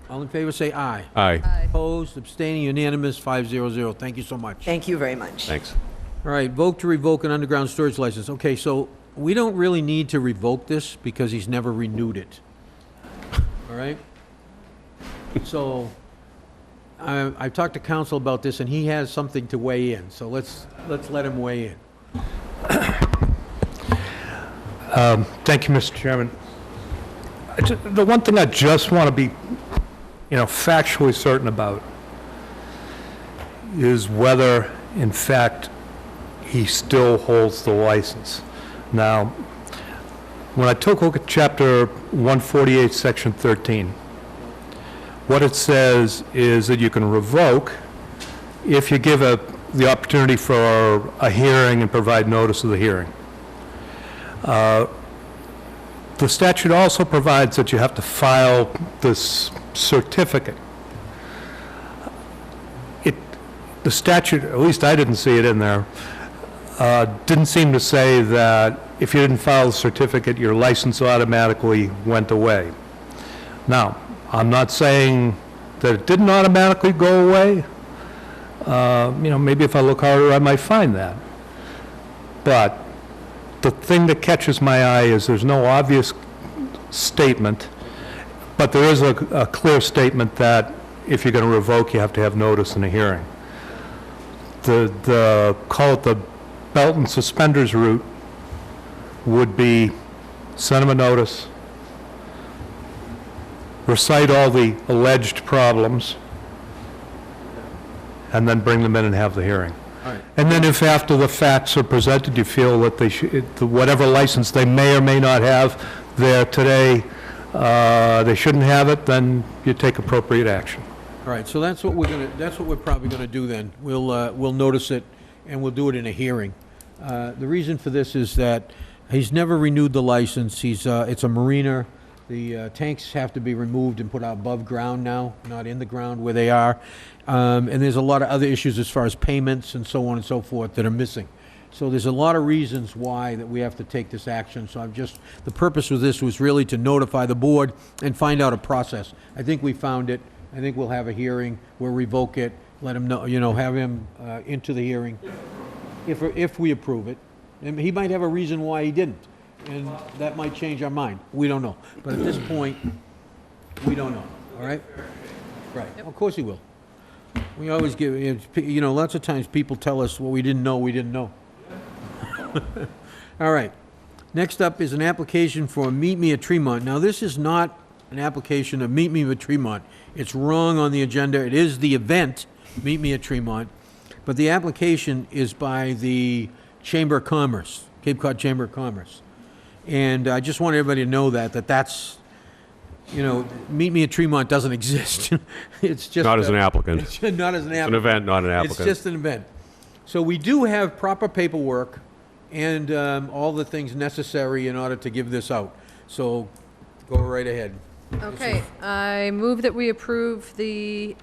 All in favor, say aye. Aye. Opposed, abstaining, unanimous, 500. Thank you so much. Thank you very much. Thanks. All right, vote to revoke an underground storage license. Okay, so we don't really need to revoke this because he's never renewed it. All right? So I've talked to council about this, and he has something to weigh in, so let's let him weigh in. Thank you, Mr. Chairman. The one thing I just want to be, factually certain about is whether, in fact, he still holds the license. Now, when I took a look at Chapter 148, Section 13, what it says is that you can revoke if you give the opportunity for a hearing and provide notice of the hearing. The statute also provides that you have to file this certificate. The statute, at least I didn't see it in there, didn't seem to say that if you didn't file the certificate, your license automatically went away. Now, I'm not saying that it didn't automatically go away. Maybe if I look harder, I might find that. But the thing that catches my eye is there's no obvious statement, but there is a clear statement that if you're going to revoke, you have to have notice and a hearing. Call it the belt and suspenders route would be send them a notice, recite all the alleged problems, and then bring them in and have the hearing. And then if after the facts are presented, you feel that they should, whatever license they may or may not have there today, they shouldn't have it, then you take appropriate action. All right, so that's what we're probably gonna do then. We'll notice it, and we'll do it in a hearing. The reason for this is that he's never renewed the license. It's a marina. The tanks have to be removed and put out above ground now, not in the ground where they are. And there's a lot of other issues as far as payments and so on and so forth that are missing. So there's a lot of reasons why that we have to take this action. So the purpose of this was really to notify the board and find out a process. I think we found it. I think we'll have a hearing, we'll revoke it, let him know, have him into the hearing, if we approve it. And he might have a reason why he didn't, and that might change our mind. We don't know. But at this point, we don't know, all right? Right, of course he will. We always give, lots of times people tell us what we didn't know. All right. Next up is an application for Meet Me at Tremont. Now, this is not an application of Meet Me at Tremont. It's wrong on the agenda. It is the event, Meet Me at Tremont, but the application is by the Chamber of Commerce, Cape Cod Chamber of Commerce. And I just want everybody to know that's, Meet Me at Tremont doesn't exist. It's just Not as an applicant. It's not as an applicant. It's an event, not an applicant. It's just an event. So we do have proper paperwork and all the things necessary in order to give this out. So go right ahead. Okay, I move that we approve the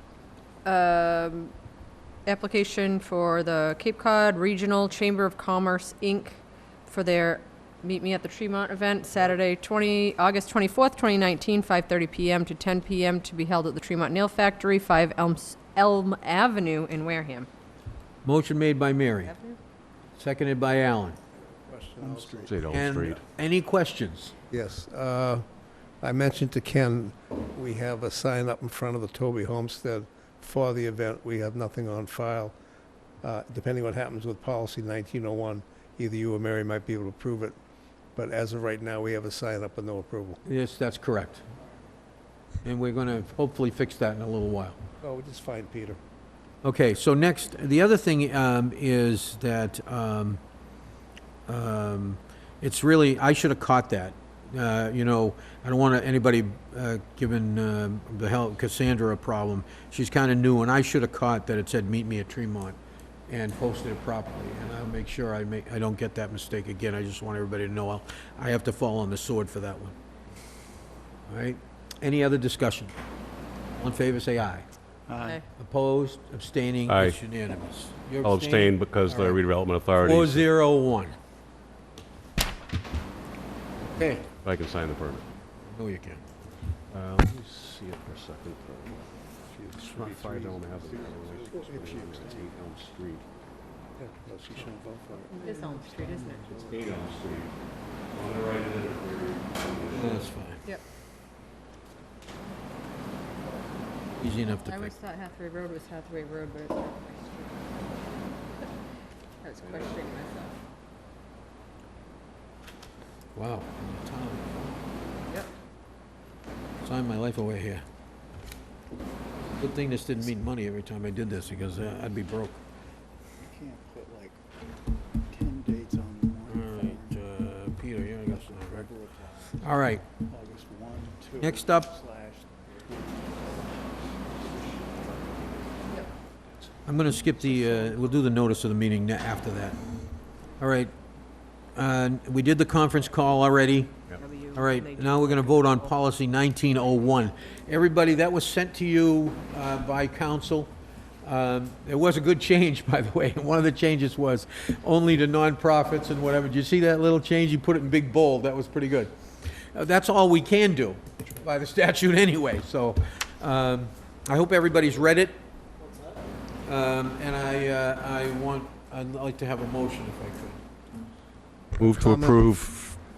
application for the Cape Cod Regional Chamber of Commerce, Inc. for their Meet Me at the Tremont event, Saturday, August 24th, 2019, 5:30 p.m. to 10 p.m. to be held at the Tremont Nail Factory, 5 Elm Avenue in Wareham. Motion made by Mary, seconded by Alan. Say Elm And Street. any questions? Yes. I mentioned to Ken, we have a sign up in front of the Toby Homestead for the event. We have nothing on file. Depending what happens with policy 1901, either you or Mary might be able to approve it. But as of right now, we have a sign up with no approval. Yes, that's correct. And we're going to hopefully fix that in a little while. Oh, we just find Peter. Okay, so next, the other thing is that it's really, I should have caught that. I don't want anybody giving Cassandra a problem. She's kind of new, and I should have caught that it said Meet Me at Tremont and posted it properly. And I'll make sure I don't get that mistake again. I just want everybody to know I have to fall on the sword for that one. All right? Any other discussion? All in favor, say aye. Aye. Opposed, abstaining, Aye. it's unanimous. You're I'll abstaining? abstain because the All right. redevelopment authority. 401. Okay. I can sign the permit. No, you can. Let me see it for a second. It's not 5 Elm Avenue. It's 8 Elm Street. She shouldn't vote for it. It is Elm Street, isn't it? It's 8 Elm Street. On the right of it. That's fine. Yep. Easy enough to I always fix. thought Hathaway Road was Hathaway Road, but it's not my street. I was questioning myself. Wow. Tom, Yep. signed my life away here. Good thing this didn't mean money every time I did this, because You I'd be broke. can't put like 10 dates on the All one right, Peter, you got some, right? regular class. All right, August 1, 2. Next up. I'm going to skip we'll do the notice of the meeting after that. All right. We did the conference call already. All right, now we're going to vote on policy 1901. Everybody, that was sent to you by council. It was a good change, by the way. One of the changes was only to nonprofits and whatever. Did you see that little change? You put it in big bold. That was pretty good. That's all we can do by the statute anyway. So I hope everybody's read it. And I'd like to have a motion if I could. Move to Comment. approve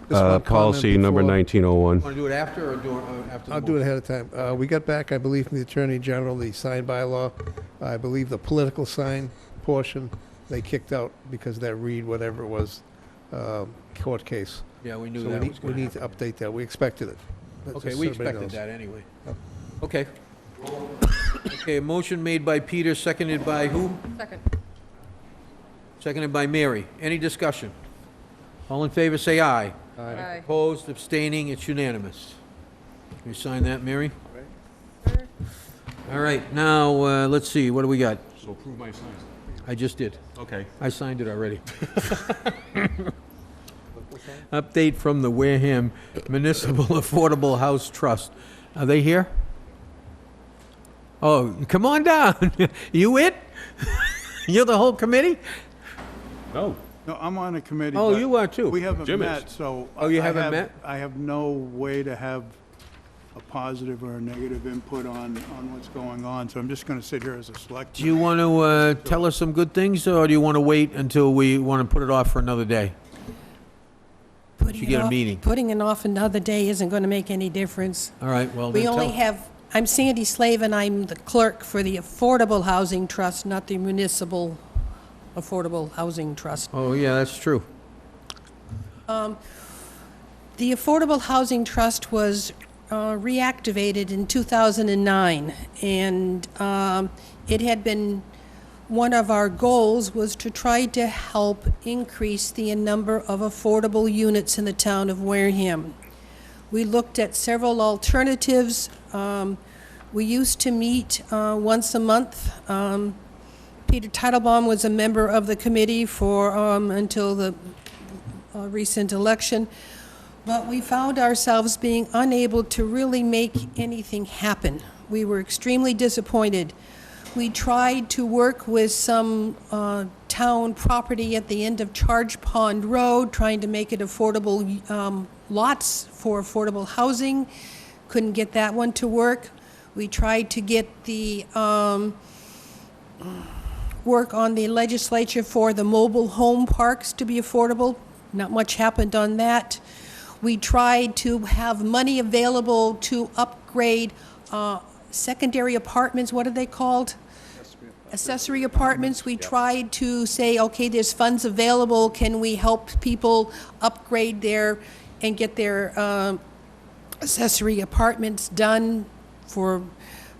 Just one comment policy number before- 1901. Want to do it after or after the I'll do it vote? ahead of time. We got back, I believe, from the Attorney General, the sign bylaw. I believe the political sign portion, they kicked out because of that Reed, whatever it was, court case. Yeah, we knew So that we was need, going we to need to happen. update that. We expected it. But Okay, just we so everybody expected knows. that anyway. Yep. Okay. Okay, a motion made by Peter, seconded by who? Second. Seconded by Mary. Any discussion? All in favor, say aye. Aye. Opposed, abstaining, it's unanimous. You sign that, Mary? All right, now, let's see, what do we got? So approve my signs. I just did. Okay. I signed it already. Update from the Wareham Municipal Affordable House Trust. Are they here? Oh, come on down. You it? You're the whole committee? Oh, No, I'm on a committee. Oh, but you are too. We haven't Jim is. met, so. Oh, you I haven't have- met? I have no way to have a positive or a negative input on what's going on, so I'm just going to sit here as a select. Do you want to tell us some good things, or do you want to wait until we want to put it off for another day? You get a meeting. Putting it off another day isn't going to make any difference. All right, well, We then only tell. have, I'm Sandy Slave, and I'm the clerk for the Affordable Housing Trust, not the Municipal Affordable Housing Trust. Oh, yeah, that's true. The Affordable Housing Trust was reactivated in 2009, and it had been, one of our goals was to try to help increase the number of affordable units in the town of Wareham. We looked at several alternatives. We used to meet once a month. Peter Teitelbaum was a member of the committee for until the recent election. But we found ourselves being unable to really make anything happen. We were extremely disappointed. We tried to work with some town property at the end of Charge Pond Road, trying to make it affordable lots for affordable housing. Couldn't get that one to work. We tried to get the work on the legislature for the mobile home parks to be affordable. Not much happened on that. We tried to have money available to upgrade secondary apartments. What are they called? Accessory apartments. We tried to say, okay, there's funds available. Can we help people upgrade their and get their accessory apartments done for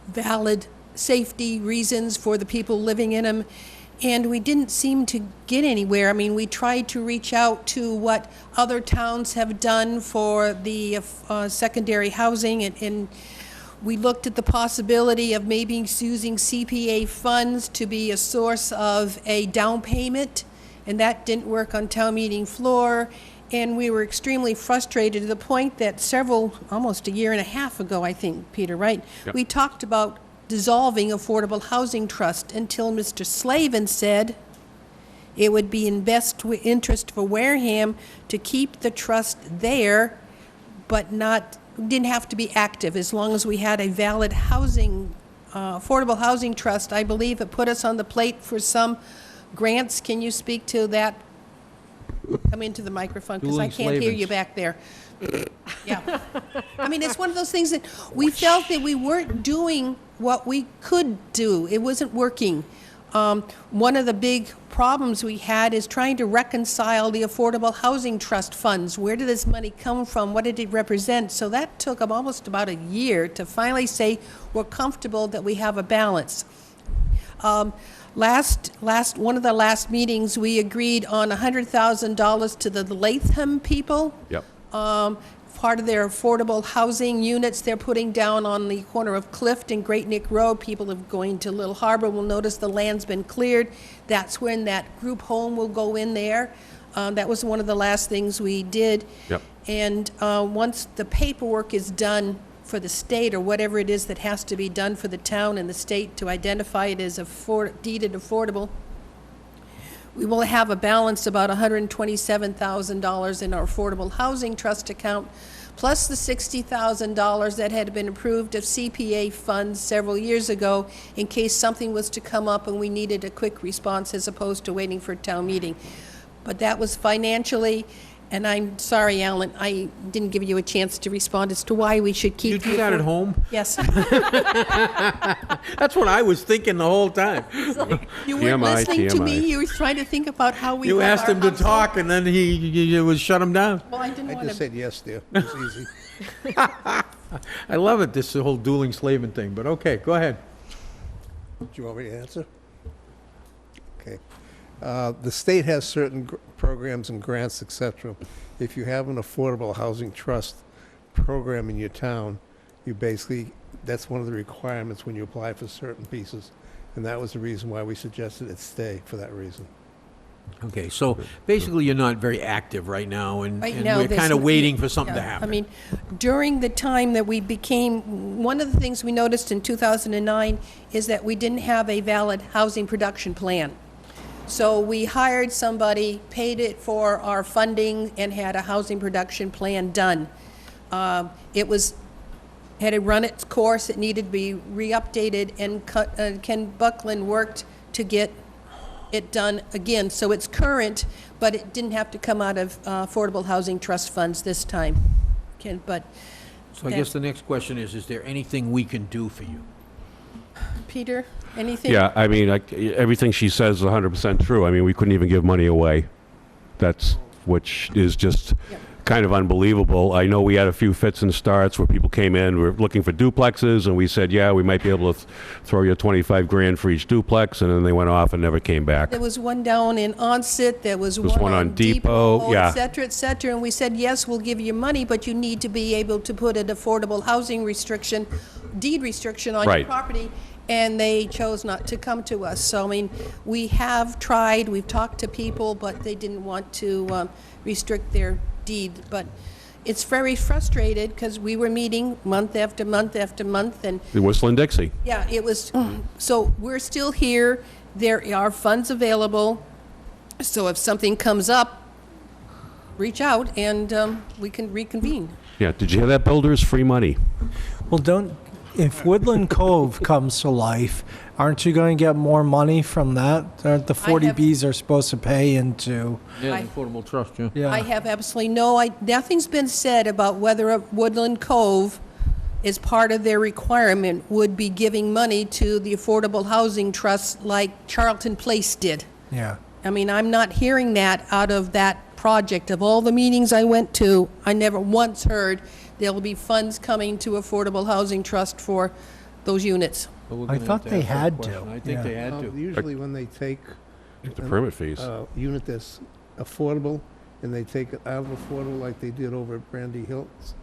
valid safety reasons for the people living in them? And we didn't seem to get anywhere. I mean, we tried to reach out to what other towns have done for the secondary housing, and we looked at the possibility of maybe using CPA funds to be a source of a down payment, and that didn't work on town meeting floor. And we were extremely frustrated to the point that almost a year and a half ago, I think, Peter, right? Yep. We talked about dissolving Affordable Housing Trust until Mr. Slavin said it would be in best interest for Wareham to keep the trust there, but didn't have to be active as long as we had a valid affordable housing trust. I believe it put us on the plate for some grants. Can you speak to that? Come into the microphone, because I Dueling can't hear you Slavins. back there. Yeah. I mean, it's one of those things that we felt that we weren't doing what we could do. It wasn't working. One of the big problems we had is trying to reconcile the Affordable Housing Trust funds. Where did this money come from? What did it represent? So that took almost about a year to finally say we're comfortable that we have a balance. One of the last meetings, we agreed on $100,000 to the Latham people. yep. Part of their affordable housing units they're putting down on the corner of Clift and Great Neck Road. People are going to Little Harbor will notice the land's been cleared. That's when that group home will go in there. That was one of the last things we did. Yep. And once the paperwork is done for the state, or whatever it is that has to be done for the town and the state to identify it as deeded affordable, we will have a balance about $127,000 in our Affordable Housing Trust account, plus the $60,000 that had been approved of CPA funds several years ago in case something was to come up and we needed a quick response as opposed to waiting for town meeting. But that was financially And I'm sorry, Alan, I didn't give you a chance to respond as to why we should keep... You do that at home? Yes. That's what I was thinking the whole time. You weren't TMI, listening to me, TMI. you were trying to think about how we... You have asked our him to house- talk, and then he was shut him down. Well, I didn't I want just to... said yes, dear. It was easy. I love it, this whole dueling slaving thing, but okay, go ahead. Do you want me to answer? Okay. The state has certain programs and grants, et cetera. If you have an affordable housing trust program in your town, you basically, that's one of the requirements when you apply for certain pieces. And that was the reason why we suggested it stay, for that reason. Okay, so basically you're not very active right now, and Right and now, we're there's- kind of waiting for something to Yeah, happen. I mean, during the time that we became, one of the things we noticed in 2009 is that we didn't have a valid housing production plan. So we hired somebody, paid it for our funding, and had a housing production plan done. It was, had run its course, it needed to be re-updated, and Ken Buckland worked to get it done again. So it's current, but it didn't have to come out of Affordable Housing Trust funds this time. Ken, but, So I guess the next question is there anything we can do for you? Peter, anything? Yeah, I mean, everything she says is 100% true. I mean, we couldn't even give money away. That's, which is just kind of unbelievable. I know we had a few fits and starts where people came in, were looking for duplexes, and we said, yeah, we might be able to throw you 25 grand for each duplex, and then they went off and never came back. There was one down in Onset, there was was one one on on Depot, yeah. et cetera, and we said, yes, we'll give you money, but you need to be able to put an affordable housing restriction, deed restriction on your Right. property, and they chose not to come to us. So, I mean, we have tried, we've talked to people, but they didn't want to restrict their deed, but it's very frustrated, because we were meeting month after month after month, and The Whistling Dixie. yeah, it was, so we're still here, there are funds available, so if something comes up, reach out and we can reconvene. Yeah, did you hear that, builders? Free money. Well, if Woodland Cove comes to life, aren't you going to get more money from that? Aren't the 40Bs are supposed to pay into? Yeah, I- the Affordable Trust, yeah. Yeah. I have absolutely nothing's been said about whether a Woodland Cove, as part of their requirement, would be giving money to the Affordable Housing Trust like Charlton Place did. Yeah. I mean, I'm not hearing that out of that project. Of all the meetings I went to, I never once heard there will be funds coming to Affordable Housing Trust for those units. But we're I gonna thought have to they ask that had question. to, I think yeah. they had to. Usually when they take The permit fees. a unit that's affordable, and they take it out of affordable like they did over at Brandy Hills,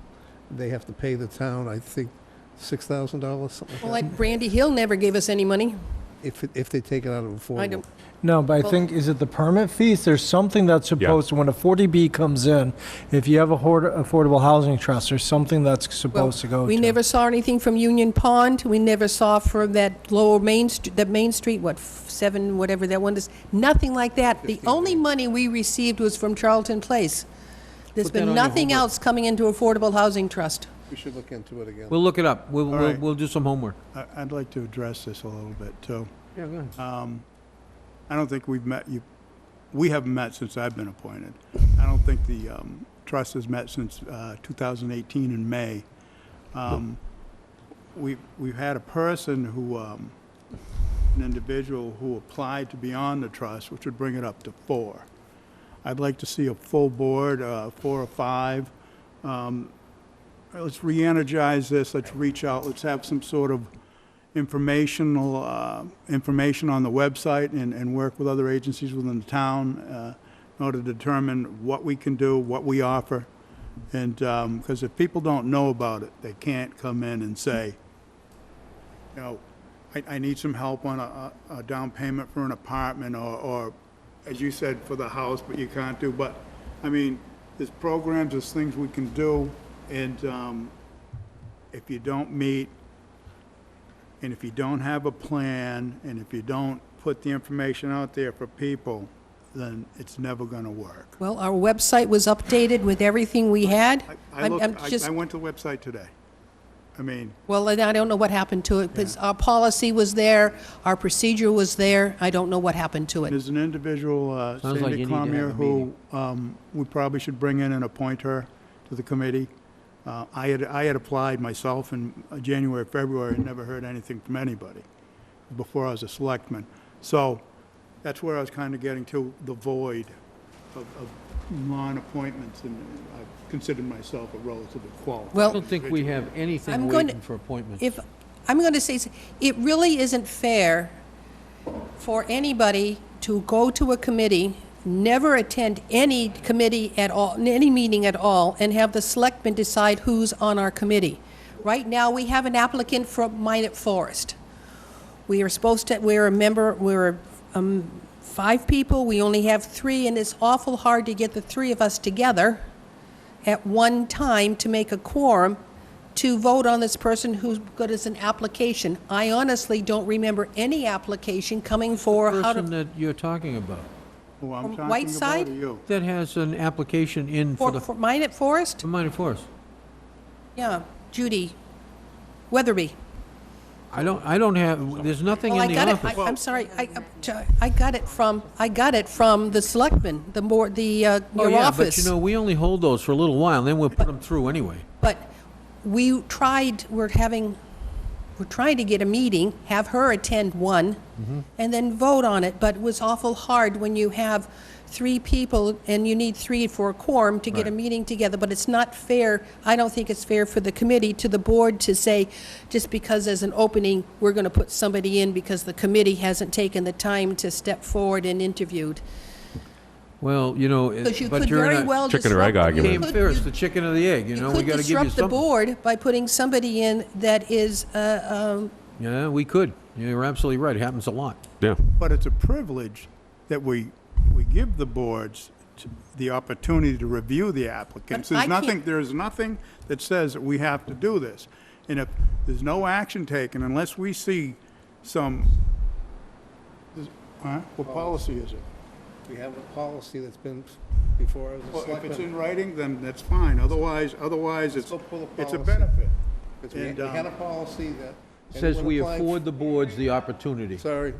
they have to pay the town, I think, $6,000, something Well, like that, like Brandy Hill never gave us any money. if they take it out of affordable. I don't, No, but I Well- think, is it the permit fees? There's something that's supposed, when a 40B comes in, if you have a affordable housing trust, there's something that's well, supposed to go to. we never saw anything from Union Pond. We never saw from that lower Main, that Main Street, what, 7, whatever that one is. Nothing like that. The only money we received was from Charlton Place. There's Put that on been your nothing homework. else coming into Affordable Housing Trust. We should look into it again. We'll look it up. We'll right. we'll do some homework. I'd like to address this a little bit, too. Yeah, go ahead. I don't think we've met you. We haven't met since I've been appointed. I don't think the trust has met since 2018 in May. We've had a person who, an individual who applied to be on the trust, which would bring it up to 4. I'd like to see a full board, 4 or 5. Let's re-energize this. Let's reach out. Let's have some sort of information on the website and work with other agencies within the town in order to determine what we can do, what we offer. And because if people don't know about it, they can't come in and say, you know, I need some help on a down payment for an apartment or, as you said, for the house, but you can't do. But, I mean, there's programs, there's things we can do. And if you don't meet, and if you don't have a plan, and if you don't put the information out there for people, then it's never going to work. Well, our website was updated with everything we had. I I'm looked, just, I went to the website today. I mean, Well, I don't know what happened to it, because our policy was there, our procedure was there, I don't know what happened to it. there's an individual, Sounds like Sandy you need to have Cormier, a who we probably should bring in and appoint her to the committee. I had applied myself in January, February, and never heard anything from anybody before I was a selectman. So that's where I was kind of getting to the void of non-appointments, and I considered myself a relatively qualified. I Well, don't think we have anything I'm going waiting for appointments. if, I'm going to say, it really isn't fair for anybody to go to a committee, never attend any committee at all, any meeting at all, and have the selectmen decide who's on our committee. Right now, we have an applicant from Minot Forest. We are supposed to, we're a member, we're 5 people, we only have 3, and it's awful hard to get the 3 of us together at one time to make a quorum to vote on this person who's good as an application. I honestly don't remember any application coming for how Person to, that you're talking about, Who I'm From talking Whiteside? about, or you? that has an application in for the for Minot Forest? Minor Forest. Yeah, Judy Weatherby. I don't have, there's nothing Well, in I the got it, office. I'm sorry, I got it from the selectmen, the more, your Oh, yeah, but office. you know, we only hold those for a little while, and then we'll put them through anyway. But we're trying to get a meeting, have her attend one, and then vote on it, but it was awful hard when you have 3 people and you need 3 for a quorum to get a Right. meeting together, but it's not fair, I don't think it's fair for the committee, to the board to say, just because there's an opening, we're gonna put somebody in because the committee hasn't taken the time to step forward and interviewed. Well, you know, Because you but could you're very in a... well chicken or egg disrupt- argument. Came you could- first, the chicken or the egg, you know, we gotta give you could disrupt the something. board by putting somebody in that is, Yeah, we could. You're absolutely right, it happens a lot. Yeah. But it's a privilege that we give the boards the opportunity to review the applicants. But I can't- There's nothing that says that we have to do this. And if there's no action taken unless we see some, what policy is it? We have a policy that's been before as a Well, if it's selectman. in writing, then that's fine. Otherwise, it's Go pull the it's a policy. benefit. Because we And, had a policy that. Says anyone we applying- afford the boards the opportunity. Sorry,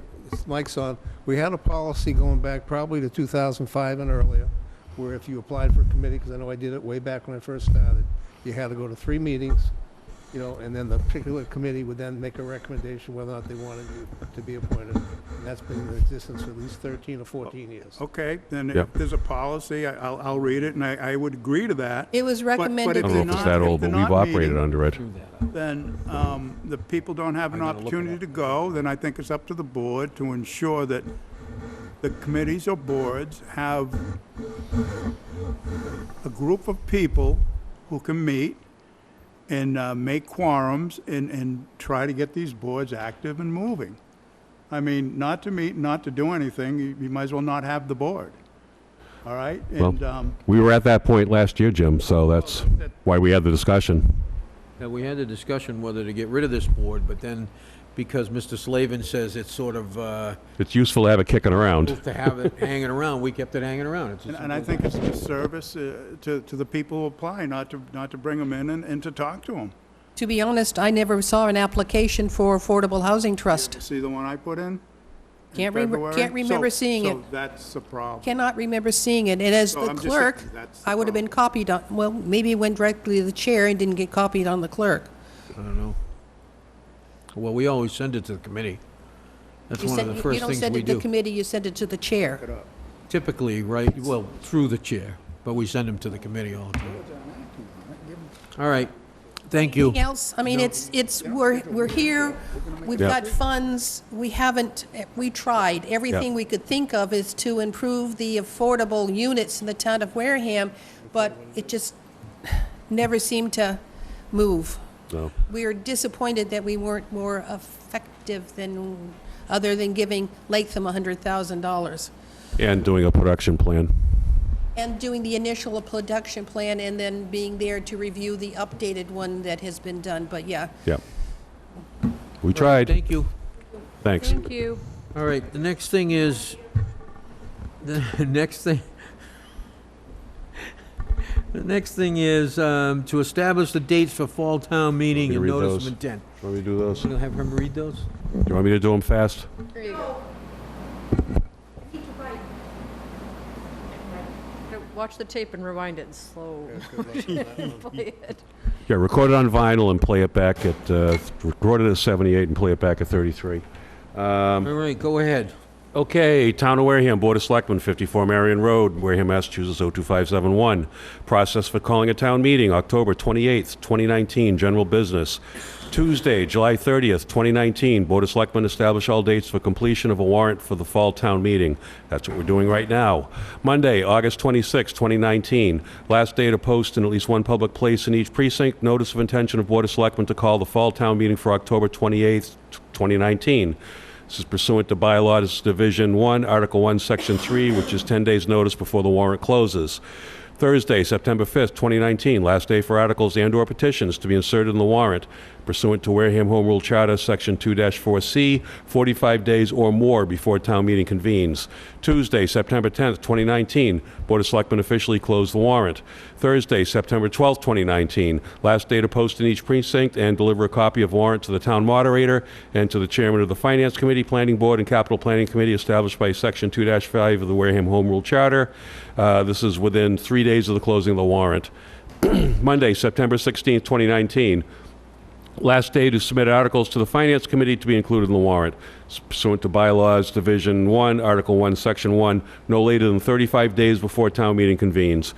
mic's on. We had a policy going back probably to 2005 and earlier, where if you applied for a committee, because I know I did it way back when I first started, you had to go to 3 meetings, you know, and then the particular committee would then make a recommendation whether or not they wanted you to be appointed. And that's been in existence for at least 13 or 14 years. Okay, then Yep. if there's a policy, I'll read it, and I would agree to that. it was But recommended. if I don't know if they're it's not- that if old, they're but we've not operated meeting, under it. then the people don't have an I gotta look it opportunity up. to go, then I think it's up to the board to ensure that the committees or boards have a group of people who can meet and make quorums and try to get these boards active and moving. I mean, not to meet, not to do anything, you might as well not have the board. All right? Well, And, we were at that point last year, Jim, so that's why we had the discussion. Yeah, we had a discussion whether to get rid of this board, but then, because Mr. Slavin says it's sort of, It's useful to have it kicking around. to have it hanging around, we kept it hanging around. It's as and I simple as think it's a service to the people who apply, not to bring them in and to talk to them. To be honest, I never saw an application for Affordable Housing Trust. See the one I put in? Can't February? remember seeing it. So that's a problem. Cannot remember seeing it. And as So the I'm just saying, clerk, that's the I would have been copied on, well, maybe it went directly to the chair and didn't get copied on the clerk. I don't know. Well, we always send it to the committee. That's You one of send- the first You don't things send we it to the do. committee, you send it to the chair. Typically, right, well, through the chair, but we send them to the committee all the time. All right, thank you. Anything else? I mean, we're here, we've Yeah. got funds, we tried. Everything Yeah. we could think of is to improve the affordable units in the town of Wareham, but it just never seemed to move. No. We are disappointed that we weren't more effective other than giving Latham $100,000. And doing a production plan. And doing the initial production plan and then being there to review the updated one that has been done, but yeah. Yep. We tried. Thank you. Thanks. Thank you. All right, the next thing is, the next thing, The next thing is to establish the dates for fall town meeting Want and me to read notice those? of intent. Want me to do those? We'll have him read those? Do you want me to do them fast? There you go. Watch the tape and rewind it in slow. Play it. Yeah, record it on vinyl and play it back at, record it at 78 and play it back at 33. All right, go ahead. Okay, Town of Wareham, Board of Selectmen, 54 Marion Road, Wareham, Massachusetts, 02571. Process for calling a town meeting, October 28th, 2019, general business. Tuesday, July 30th, 2019, Board of Selectmen establish all dates for completion of a warrant for the fall town meeting. That's what we're doing right now. Monday, August 26th, 2019, last day to post in at least one public place in each precinct, notice of intention of Board of Selectmen to call the fall town meeting for October 28th, 2019. This is pursuant to Bylaws Division 1, Article 1, Section 3, which is 10 days' notice before the warrant closes. Thursday, September 5th, 2019, last day for articles and/or petitions to be inserted in the warrant pursuant to Wareham Home Rule Charter, Section 2-4C, 45 days or more before town meeting convenes. Tuesday, September 10th, 2019, Board of Selectmen officially closed the warrant. Thursday, September 12th, 2019, last day to post in each precinct and deliver a copy of warrant to the town moderator and to the chairman of the Finance Committee, Planning Board, and Capital Planning Committee established by Section 2-5 of the Wareham Home Rule Charter. This is within 3 days of the closing of the warrant. Monday, September 16th, 2019, last day to submit articles to the Finance Committee to be included in the warrant. Pursuant to Bylaws Division 1, Article 1, Section 1, no later than 35 days before town meeting convenes.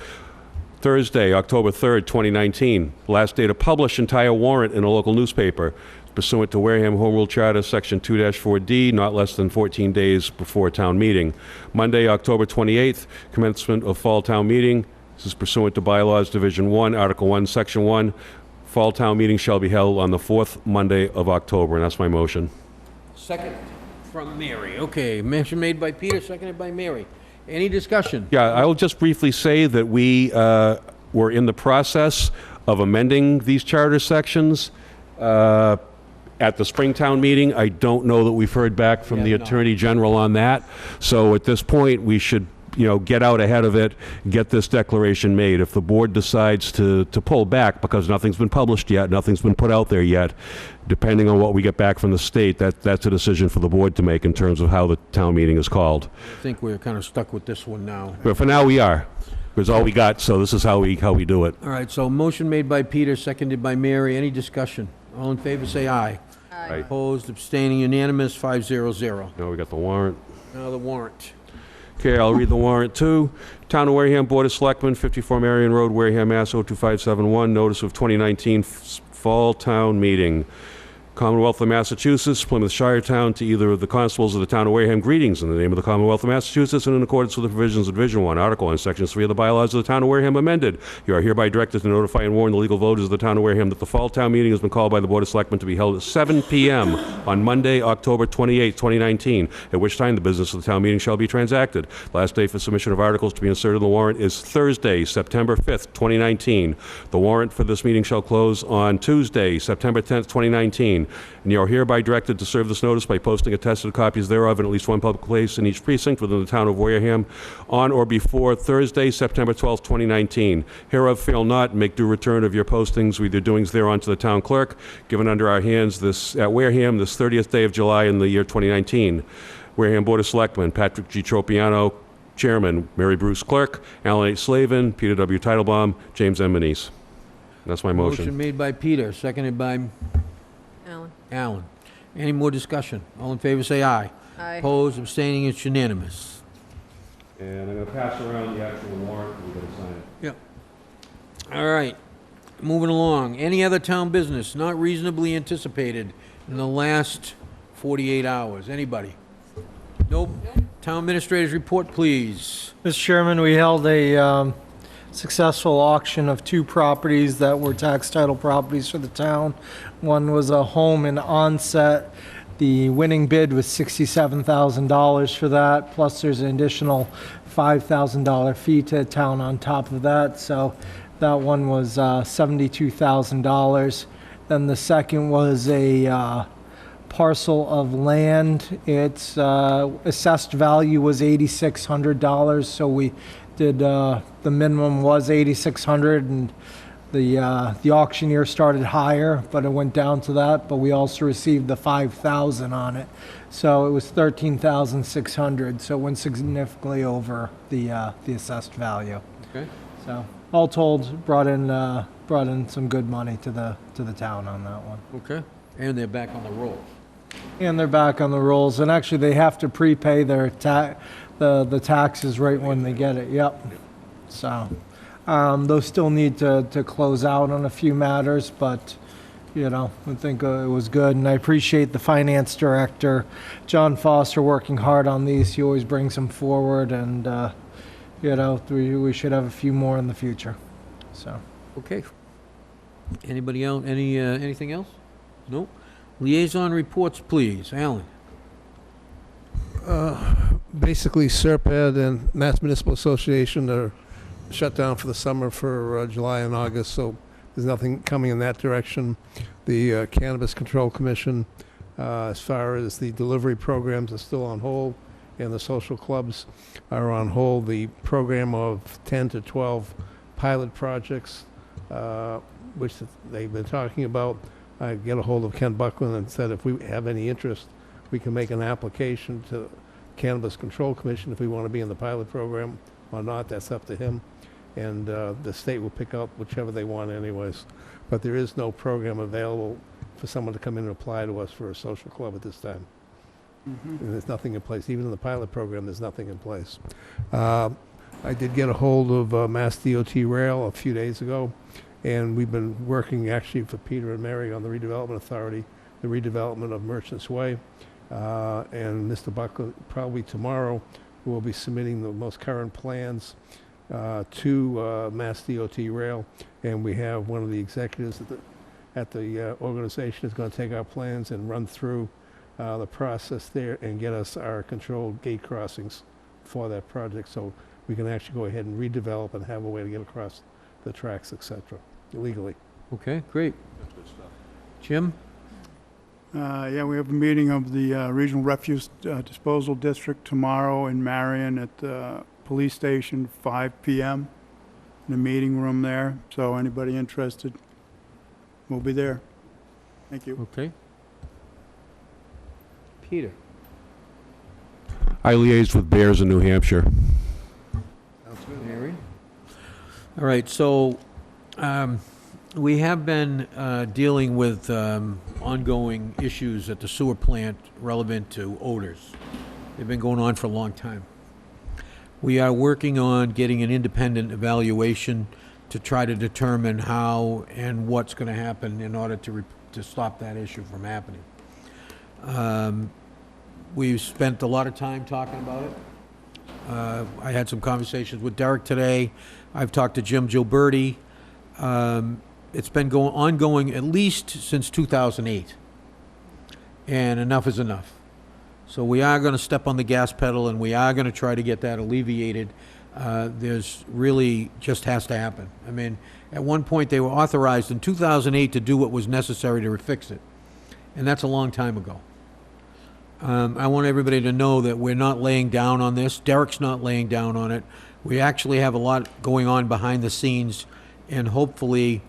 Thursday, October 3rd, 2019, last day to publish entire warrant in a local newspaper. Pursuant to Wareham Home Rule Charter, Section 2-4D, not less than 14 days before town meeting. Monday, October 28th, commencement of fall town meeting. This is pursuant to Bylaws Division 1, Article 1, Section 1. Fall town meeting shall be held on the fourth Monday of October, and that's my motion. Second from Mary. Okay, motion made by Peter, seconded by Mary. Any discussion? Yeah, I will just briefly say that we were in the process of amending these charter sections at the Springtown meeting. I don't know that we've heard back from the Attorney General on that. So at this point, we should, get out ahead of it, get this declaration made. If the board decides to pull back because nothing's been published yet, nothing's been put out there yet, depending on what we get back from the state, that's a decision for the board to make in terms of how the town meeting is called. I think we're kind of stuck with this one now. But for now, we are. Because all we got, so this is how we do it. All right, so motion made by Peter, seconded by Mary. Any discussion? All in favor, say aye. Aye. Opposed, abstaining, unanimous, 500. Now we got the warrant. Now the warrant. Okay, I'll read the warrant too. Town of Wareham, Board of Selectmen, 54 Marion Road, Wareham, Mass. 02571, notice of 2019 fall town meeting. Commonwealth of Massachusetts, Plymouth Shire Town, to either of the constables of the town of Wareham, greetings in the name of the Commonwealth of Massachusetts and in accordance with the provisions of Division 1, Article 1, Section 3 of the bylaws of the town of Wareham amended. You are hereby directed to notify and warn the legal voters of the town of Wareham that the fall town meeting has been called by the Board of Selectmen to be held at 7 p.m. on Monday, October 28, 2019, at which time the business of the town meeting shall be transacted. Last day for submission of articles to be inserted in the warrant is Thursday, September 5th, 2019. The warrant for this meeting shall close on Tuesday, September 10th, 2019. And you are hereby directed to serve this notice by posting attested copies thereof in at least one public place in each precinct within the town of Wareham on or before Thursday, September 12th, 2019. Hereof fail not, and make due return of your postings with your doings thereon to the town clerk, given under our hands this at Wareham this 30th day of July in the year 2019. Wareham Board of Selectmen, Patrick G. Tropiano, Chairman, Mary Bruce Clerk, Alan H. Slavin, Peter W. Teitelbaum, James M. Manise. That's my motion. Motion made by Peter, seconded by Alan. Any more discussion? All in favor, say aye. Aye. Opposed, abstaining, it's unanimous. And I'm going to pass around the actual warrant. We're going to sign it. Yep. All right, moving along. Any other town business not reasonably anticipated in the last 48 hours? Anybody? Nope. Town administrator's report, please. Mr. Chairman, we held a successful auction of 2 properties that were tax title properties for the town. One was a home in Onset. The winning bid was $67,000 for that, plus there's an additional $5,000 fee to the town on top of that, so that one was $72,000. Then the second was a parcel of land. Its assessed value was $8,600, so we the minimum was 8,600, and the auctioneer started higher, but it went down to that, but we also received the 5,000 on it. So it was 13,600, so it went significantly over the assessed value. Okay. So all told, brought in some good money to the town on that one. Okay. And they're back on the rolls. And they're back on the rolls, and actually they have to prepay their the taxes right when they get it, yep. So, those still need to close out on a few matters, but, you know, I think it was good, and I appreciate the finance director, John Foster, working hard on these. He always brings them forward, and, you know, we should have a few more in the future, so. Okay. Anybody else, anything else? Nope. Liaison reports, please. Alan? Basically, Serped and Mass Municipal Association are shut down for the summer for July and August, so there's nothing coming in that direction. The Cannabis Control Commission, as far as the delivery programs, are still on hold, and the social clubs are on hold. The program of 10 to 12 pilot projects, which they've been talking about, I get a hold of Ken Buckland and said if we have any interest, we can make an application to Cannabis Control Commission if we want to be in the pilot program or not. That's up to him. And the state will pick up whichever they want anyways. But there is no program available for someone to come in and apply to us for a social club at this time. And there's nothing in place. Even in the pilot program, there's nothing in place. I did get a hold of Mass DOT Rail a few days ago, and we've been working actually for Peter and Mary on the redevelopment authority, the redevelopment of Merchants Way. And Mr. Buckland, probably tomorrow, will be submitting the most current plans to Mass DOT Rail. And we have one of the executives at the organization is going to take our plans and run through the process there and get us our controlled gate crossings for that project, so we can actually go ahead and redevelop and have a way to get across the tracks, etc., legally. Okay, great. Jim? Yeah, we have a meeting of the Regional Refuse Disposal District tomorrow in Marion at the police station, 5 p.m. in the meeting room there. So anybody interested, we'll be there. Thank you. Okay. Peter? I liaised with bears in New Hampshire. Mary? All right, so we have been dealing with ongoing issues at the sewer plant relevant to odors. They've been going on for a long time. We are working on getting an independent evaluation to try to determine how and what's going to happen in order to stop that issue from happening. We've spent a lot of time talking about it. I had some conversations with Derek today. I've talked to Jim Gilberti. It's been ongoing at least since 2008. And enough is enough. So we are going to step on the gas pedal, and we are going to try to get that alleviated. There's really just has to happen. I mean, at one point they were authorized in 2008 to do what was necessary to fix it. And that's a long time ago. I want everybody to know that we're not laying down on this. Derek's not laying down on it. We actually have a lot going on behind the scenes, and hopefully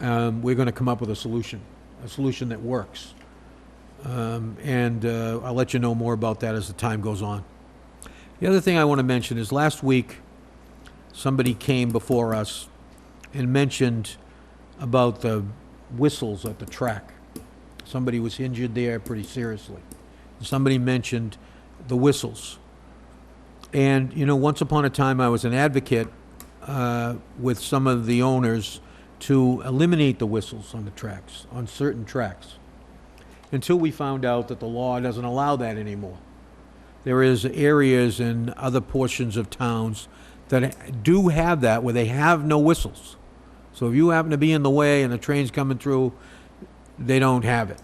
we're going to come up with a solution that works. And I'll let you know more about that as the time goes on. The other thing I want to mention is last week somebody came before us and mentioned about the whistles at the track. Somebody was injured there pretty seriously. Somebody mentioned the whistles. And, you know, once upon a time I was an advocate with some of the owners to eliminate the whistles on the tracks, on certain tracks, until we found out that the law doesn't allow that anymore. There is areas in other portions of towns that do have that, where they have no whistles. So if you happen to be in the way and the train's coming through, they don't have it.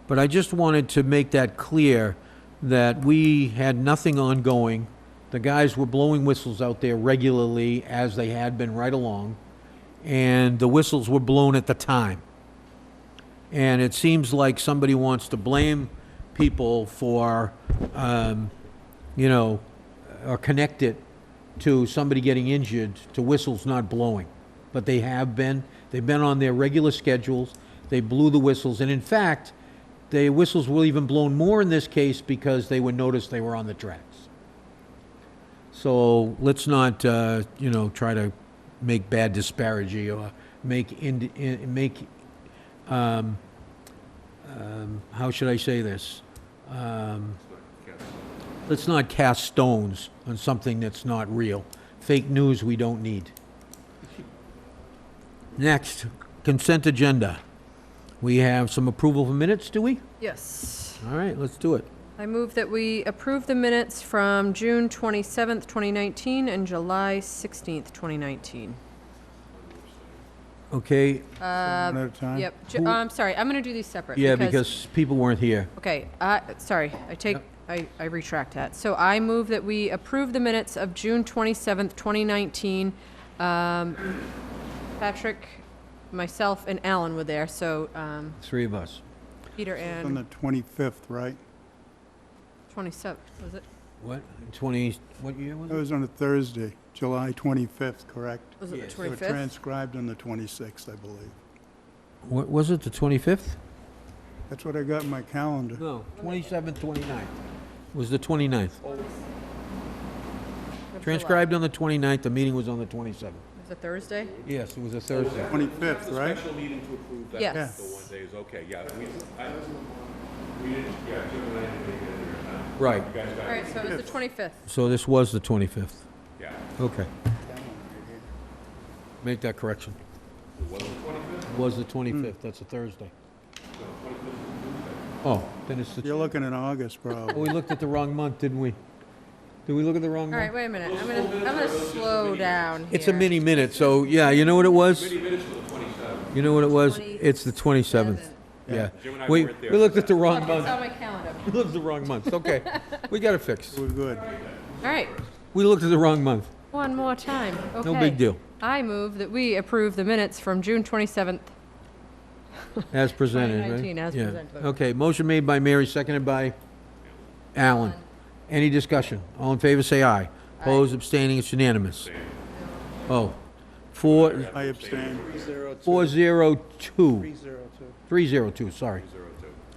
But I just wanted to make that clear that we had nothing ongoing. The guys were blowing whistles out there regularly, as they had been right along, and the whistles were blown at the time. And it seems like somebody wants to blame people for, or connect it to somebody getting injured to whistles not blowing. But they have been. They've been on their regular schedules. They blew the whistles. And in fact, the whistles were even blown more in this case because they were noticed they were on the tracks. So let's not, try to make bad disparity or how should I say this? Let's not cast stones on something that's not real. Fake news we don't need. Next, consent agenda. We have some approval of minutes, do we? Yes. All right, let's do it. I move that we approve the minutes from June 27th, 2019 and July 16th, 2019. Okay, One at a time? Yep. I'm sorry, I'm going to do these separate. yeah, because people weren't here. Okay, sorry, I retract that. So I move that we approve the minutes of June 27th, 2019. Patrick, myself, and Alan were there, so Three of us. Peter On the and 25th, right? 27th, was it? What, what year was That it? was on a Thursday, July 25th, correct? Was it Yes. the They were 25th? transcribed on the 26th, I believe. What, was it the 25th? That's what I got in my calendar. No, 27th, 29th. Was the 29th. Transcribed on the 29th, the meeting was on the 27th. Was it Thursday? Yes, it was a Thursday. 25th, right? Special meeting to approve that. Yes. The 1 day is okay, yeah. We didn't, yeah, Jim and I didn't make it in there. Right, You guys got All it? right, so it was the 25th. so this was the 25th. Yeah. Okay. Make that correction. It wasn't the 25th? It was the 25th, that's a Thursday. Oh, then it's the, You're looking at August, oh, probably. we looked at the wrong month, didn't we? Did we look at the wrong All right, month? wait a minute. I'm gonna slow down here. It's a mini minute, so, yeah, you know what it was? Many minutes for the 27th. You know what it was? It's the 27th. Yeah. Jim and I We weren't there. looked at the wrong Look, it's month. on my calendar. We looked at the wrong month, okay. We got it fixed. We're good. All right, We looked at the wrong month. one more time. Okay. No big deal. I move that we approve the minutes from June 27th. As presented, right? 2019, as Yeah. presented. Okay, motion made by Mary, seconded by Alan. Any discussion? All in favor, say aye. Opposed, abstaining, it's unanimous. Oh, I abstain. 402. 302, sorry.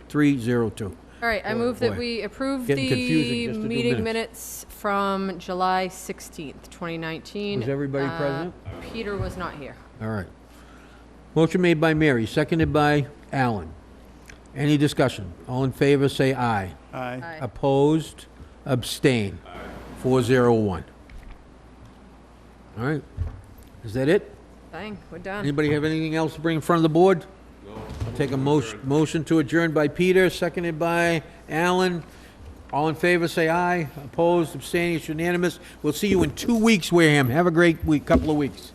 302. All right, I Oh, move that boy. we approve Getting confusing the just to do meeting minutes. minutes from July 16th, 2019. Was everybody present? Peter was not here. All right. Motion made by Mary, seconded by Alan. Any discussion? All in favor, say aye. Aye. Aye. Opposed, abstain. 401. All right. Is that it? Bang, we're done. Anybody have anything else to bring in front of the board? No. I'll take a motion to adjourn by Peter, seconded by Alan. All in favor, say aye. Opposed, abstaining, it's unanimous. We'll see you in 2 weeks, Wareham. Have a great week, couple of weeks.